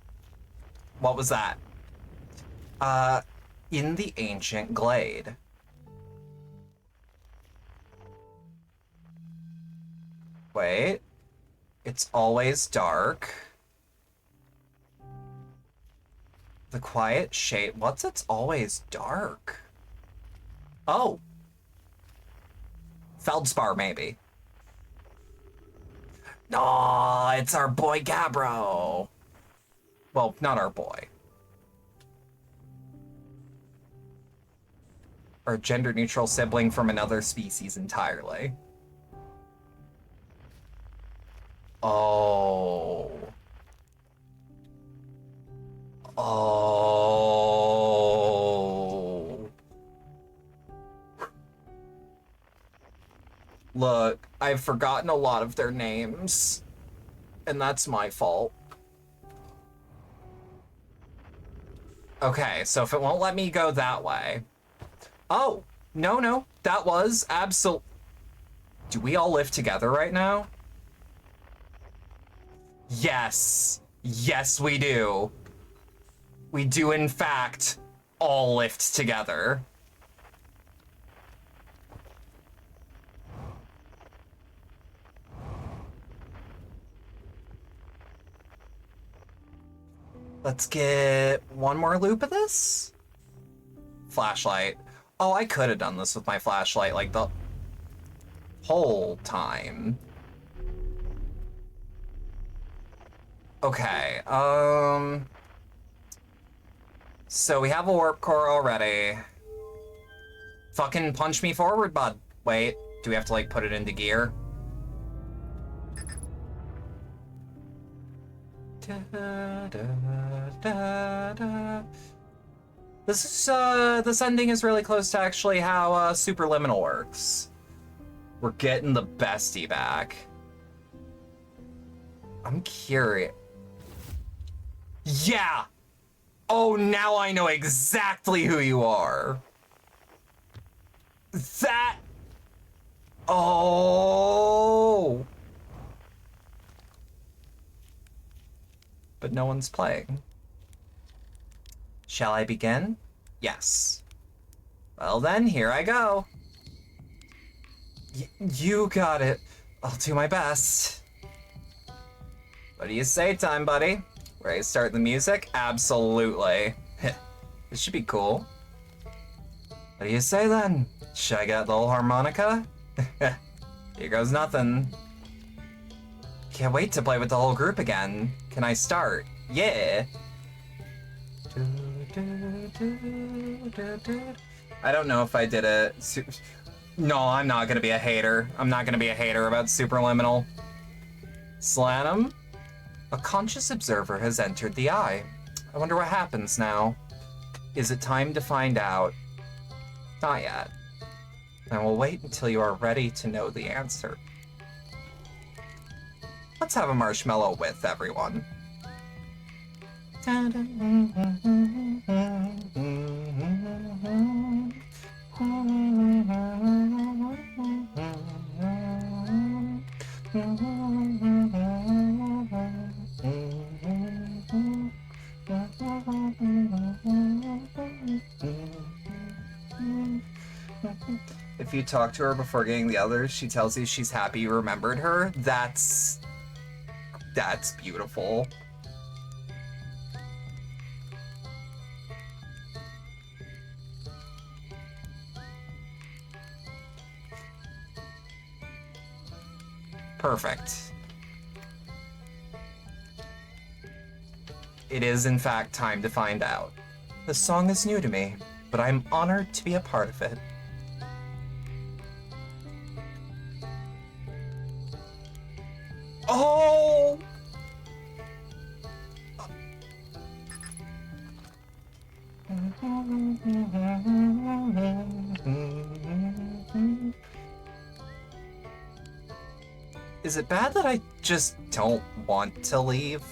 What was that? In the ancient glade. Wait. It's always dark. The Quiet Shade. What's it's always dark? Oh. Feldspar, maybe. No, it's our boy Gabbro. Well, not our boy. Our gender-neutral sibling from another species entirely. Oh. Oh. Look, I've forgotten a lot of their names, and that's my fault. Okay, so if it won't let me go that way... Oh, no, that was absolute... Do we all live together right now? Yes. Yes, we do. We do, in fact, all lift together. Let's get one more loop of this. Flashlight. Oh, I could have done this with my flashlight like the whole time. Okay, so we have a warp core already. Fucking punch me forward, bud. Wait, do we have to like put it into gear? This ending is really close to actually how Superliminal works. We're getting the bestie back. I'm curious. Yeah! Oh, now I know exactly who you are. That... Oh! But no one's playing. Shall I begin? Yes. Well then, here I go. You got it. I'll do my best. What do you say, time buddy? Ready to start the music? Absolutely. This should be cool. What do you say then? Should I get the whole harmonica? Here goes nothing. Can't wait to play with the whole group again. Can I start? Yeah. I don't know if I did it. No, I'm not gonna be a hater. I'm not gonna be a hater about Superliminal. Slanum? A conscious observer has entered the eye. I wonder what happens now. Is it time to find out? Not yet. I will wait until you are ready to know the answer. Let's have a marshmallow with everyone. If you talk to her before getting the others, she tells you she's happy you remembered her. That's beautiful. Perfect. It is, in fact, time to find out. The song is new to me, but I'm honored to be a part of it. Oh! Is it bad that I just don't want to leave?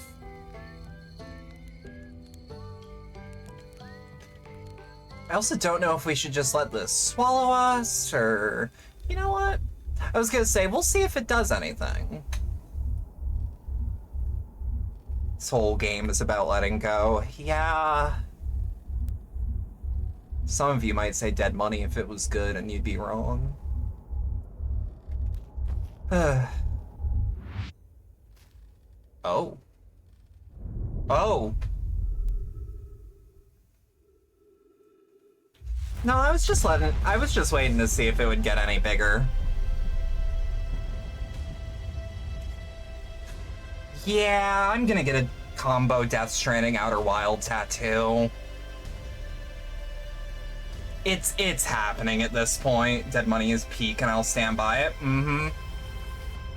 I also don't know if we should just let this swallow us, or... You know what? I was gonna say, we'll see if it does anything. This whole game is about letting go. Yeah. Some of you might say Dead Money if it was good, and you'd be wrong. Oh. Oh. No, I was just waiting to see if it would get any bigger. Yeah, I'm gonna get a combo Death Stranding Outer Wild tattoo. It's happening at this point. Dead Money is peak and I'll stand by it. Mm-hmm.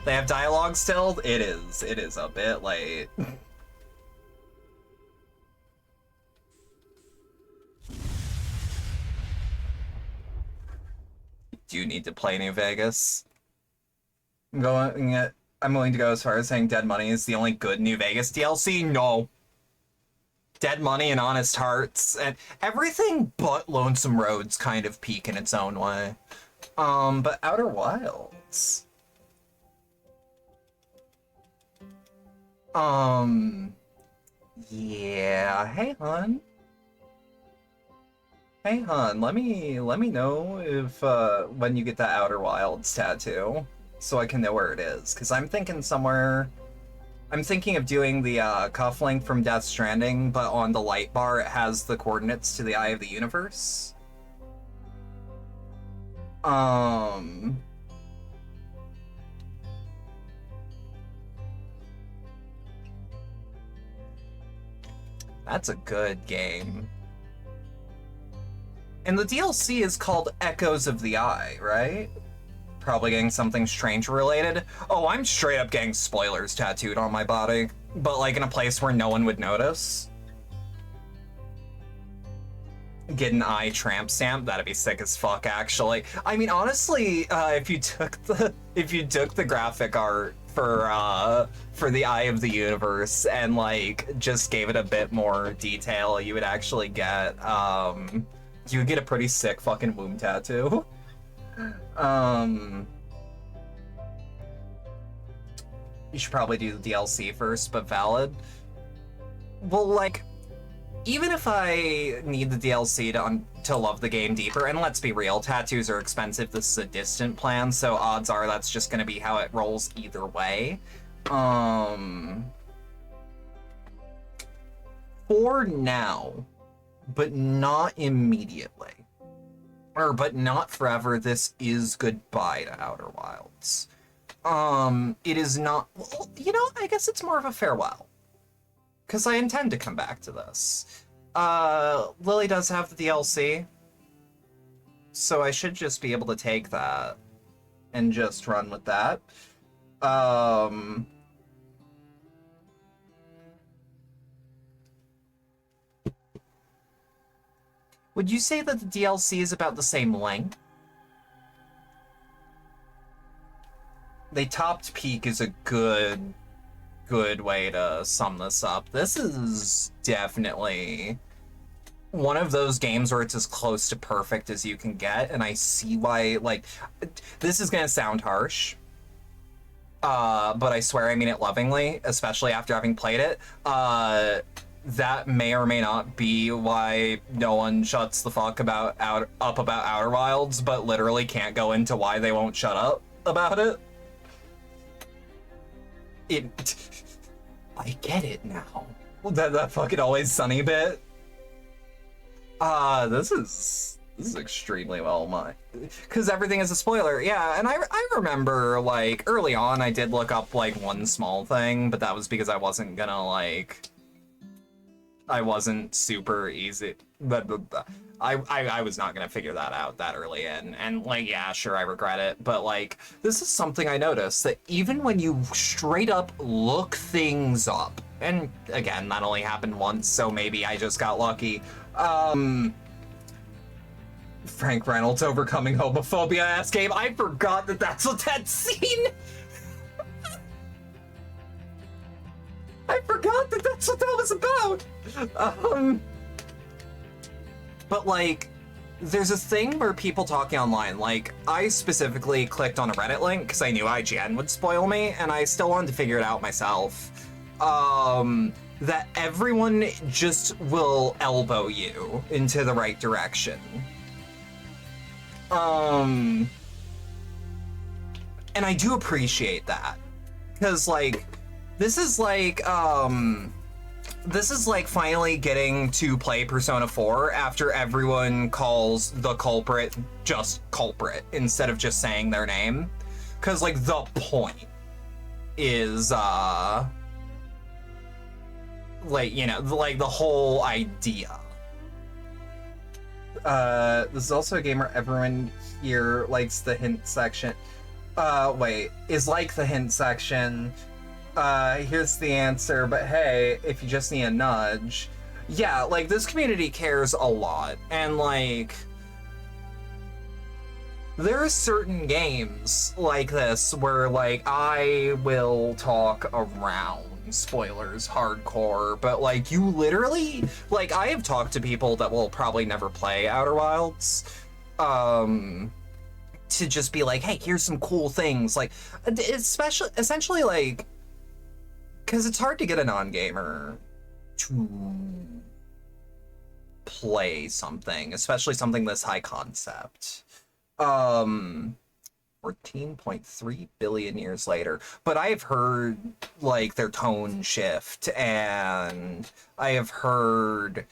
They have dialogue still? It is a bit late. Do you need to play New Vegas? I'm willing to go as far as saying Dead Money is the only good New Vegas DLC? No. Dead Money and Honest Hearts and everything but Lonesome Road's kind of peak in its own way. But Outer Wilds. Um, yeah. Hey, hun. Hey, hun. Let me know if when you get that Outer Wilds tattoo, so I can know where it is. Cause I'm thinking somewhere. I'm thinking of doing the cufflink from Death Stranding, but on the light bar it has the coordinates to the Eye of the Universe. Um. That's a good game. And the DLC is called Echoes of the Eye, right? Probably getting something strange related. Oh, I'm straight up getting spoilers tattooed on my body, but like in a place where no one would notice. Get an eye tramp stamp, that'd be sick as fuck, actually. I mean, honestly, if you took the graphic art for the Eye of the Universe and like just gave it a bit more detail, you would actually get you would get a pretty sick fucking womb tattoo. You should probably do the DLC first, but valid. Well, like, even if I need the DLC to love the game deeper, and let's be real, tattoos are expensive. This is a distant plan, so odds are that's just gonna be how it rolls either way. For now, but not immediately, but not forever, this is goodbye to Outer Wilds. It is not, well, you know, I guess it's more of a farewell. Because I intend to come back to this. Lily does have the DLC, so I should just be able to take that and just run with that. Would you say that the DLC is about the same length? They topped peak is a good way to sum this up. This is definitely one of those games where it's as close to perfect as you can get, and I see why, like, this is gonna sound harsh, but I swear I mean it lovingly, especially after having played it. That may or may not be why no one shuts the fuck about Outer Wilds, but literally can't go into why they won't shut up about it. I get it now. That fucking Always Sunny bit. This is extremely well made. Because everything is a spoiler, yeah, and I remember, like, early on I did look up, like, one small thing, but that was because I wasn't gonna, like... I wasn't super easy... I was not gonna figure that out that early in, and like, yeah, sure, I regret it, but like, this is something I noticed, that even when you straight up look things up, and again, that only happened once, so maybe I just got lucky, Frank Reynolds overcoming homophobia ass game, I forgot that that's what that scene... I forgot that that's what that was about! But, like, there's a thing where people talking online, like, I specifically clicked on a Reddit link because I knew IGN would spoil me, and I still wanted to figure it out myself. That everyone just will elbow you into the right direction. And I do appreciate that. Because, like, this is like finally getting to play Persona 4 after everyone calls the culprit just culprit instead of just saying their name. Because, like, the point is, like, you know, like, the whole idea. This is also a game where everyone here likes the hint section. Is like the hint section. Here's the answer, but hey, if you just need a nudge. Yeah, like, this community cares a lot, and, like, there are certain games like this where, like, I will talk around spoilers hardcore, but, like, you literally, like, I have talked to people that will probably never play Outer Wilds, to just be like, hey, here's some cool things, like, especially, essentially, like, because it's hard to get a non-gamer to play something, especially something this high concept. 14.3 billion years later. But I have heard, like, their tone shift, and I have heard,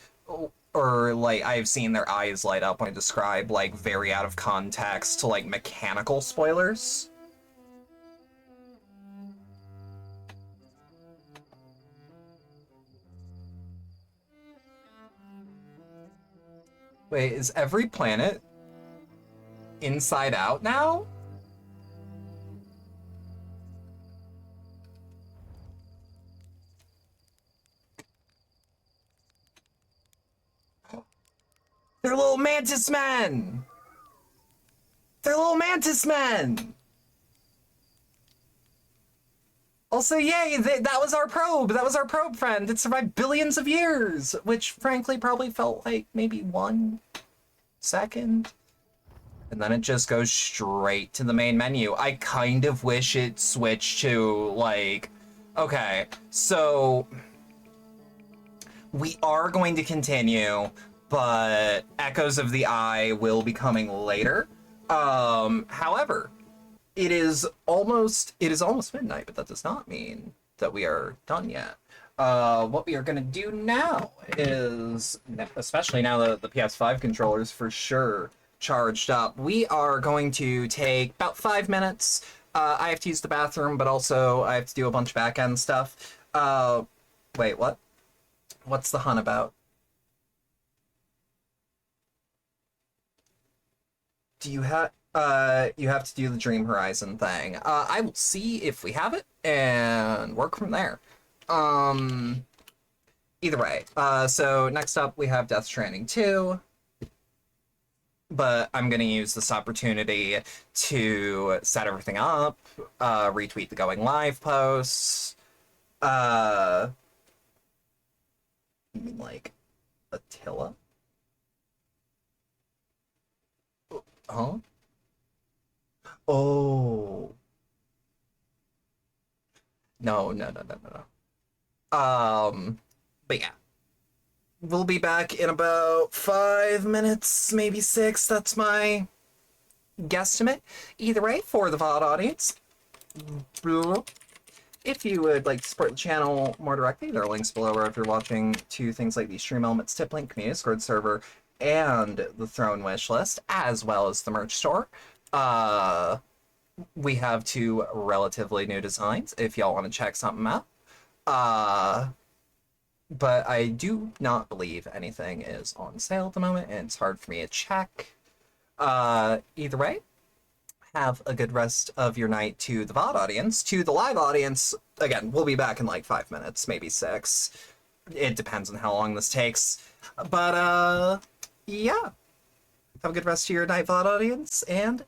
or, like, I've seen their eyes light up when I describe, like, very out of context to, like, mechanical spoilers. Wait, is every planet inside out now? They're little mantis men! They're little mantis men! Also, yay, that was our probe! That was our probe friend! It survived billions of years! Which, frankly, probably felt like maybe 1 second. And then it just goes straight to the main menu. I kind of wish it switched to, like... Okay, so... we are going to continue, but Echoes of the Eye will be coming later. However, it is almost midnight, but that does not mean that we are done yet. What we are going to do now is, especially now that the PS5 controller's for sure charged up, we are going to take about 5 minutes. I have to use the bathroom, but also I have to do a bunch of back-end stuff. Wait, what? What's the hunt about? Do you have to do the Dream Horizon thing. I will see if we have it and work from there. Either way. So next up we have Death Stranding 2. But I'm gonna use this opportunity to set everything up, retweet the going live posts. You mean like Attila? Huh? Oh. No. But yeah. We'll be back in about 5 minutes, maybe 6. That's my guesstimate. Either way, for the VOD audience, if you would like to support the channel more directly, there are links below wherever you're watching to things like the Stream Elements tip link, community Discord server, and the Throne wish list, as well as the merch store. We have 2 relatively new designs if y'all want to check something out. But I do not believe anything is on sale at the moment, and it's hard for me to check. Either way, have a good rest of your night to the VOD audience. To the live audience, again, we'll be back in like 5 minutes, maybe 6. It depends on how long this takes. But, yeah. Have a good rest of your night, VOD audience, and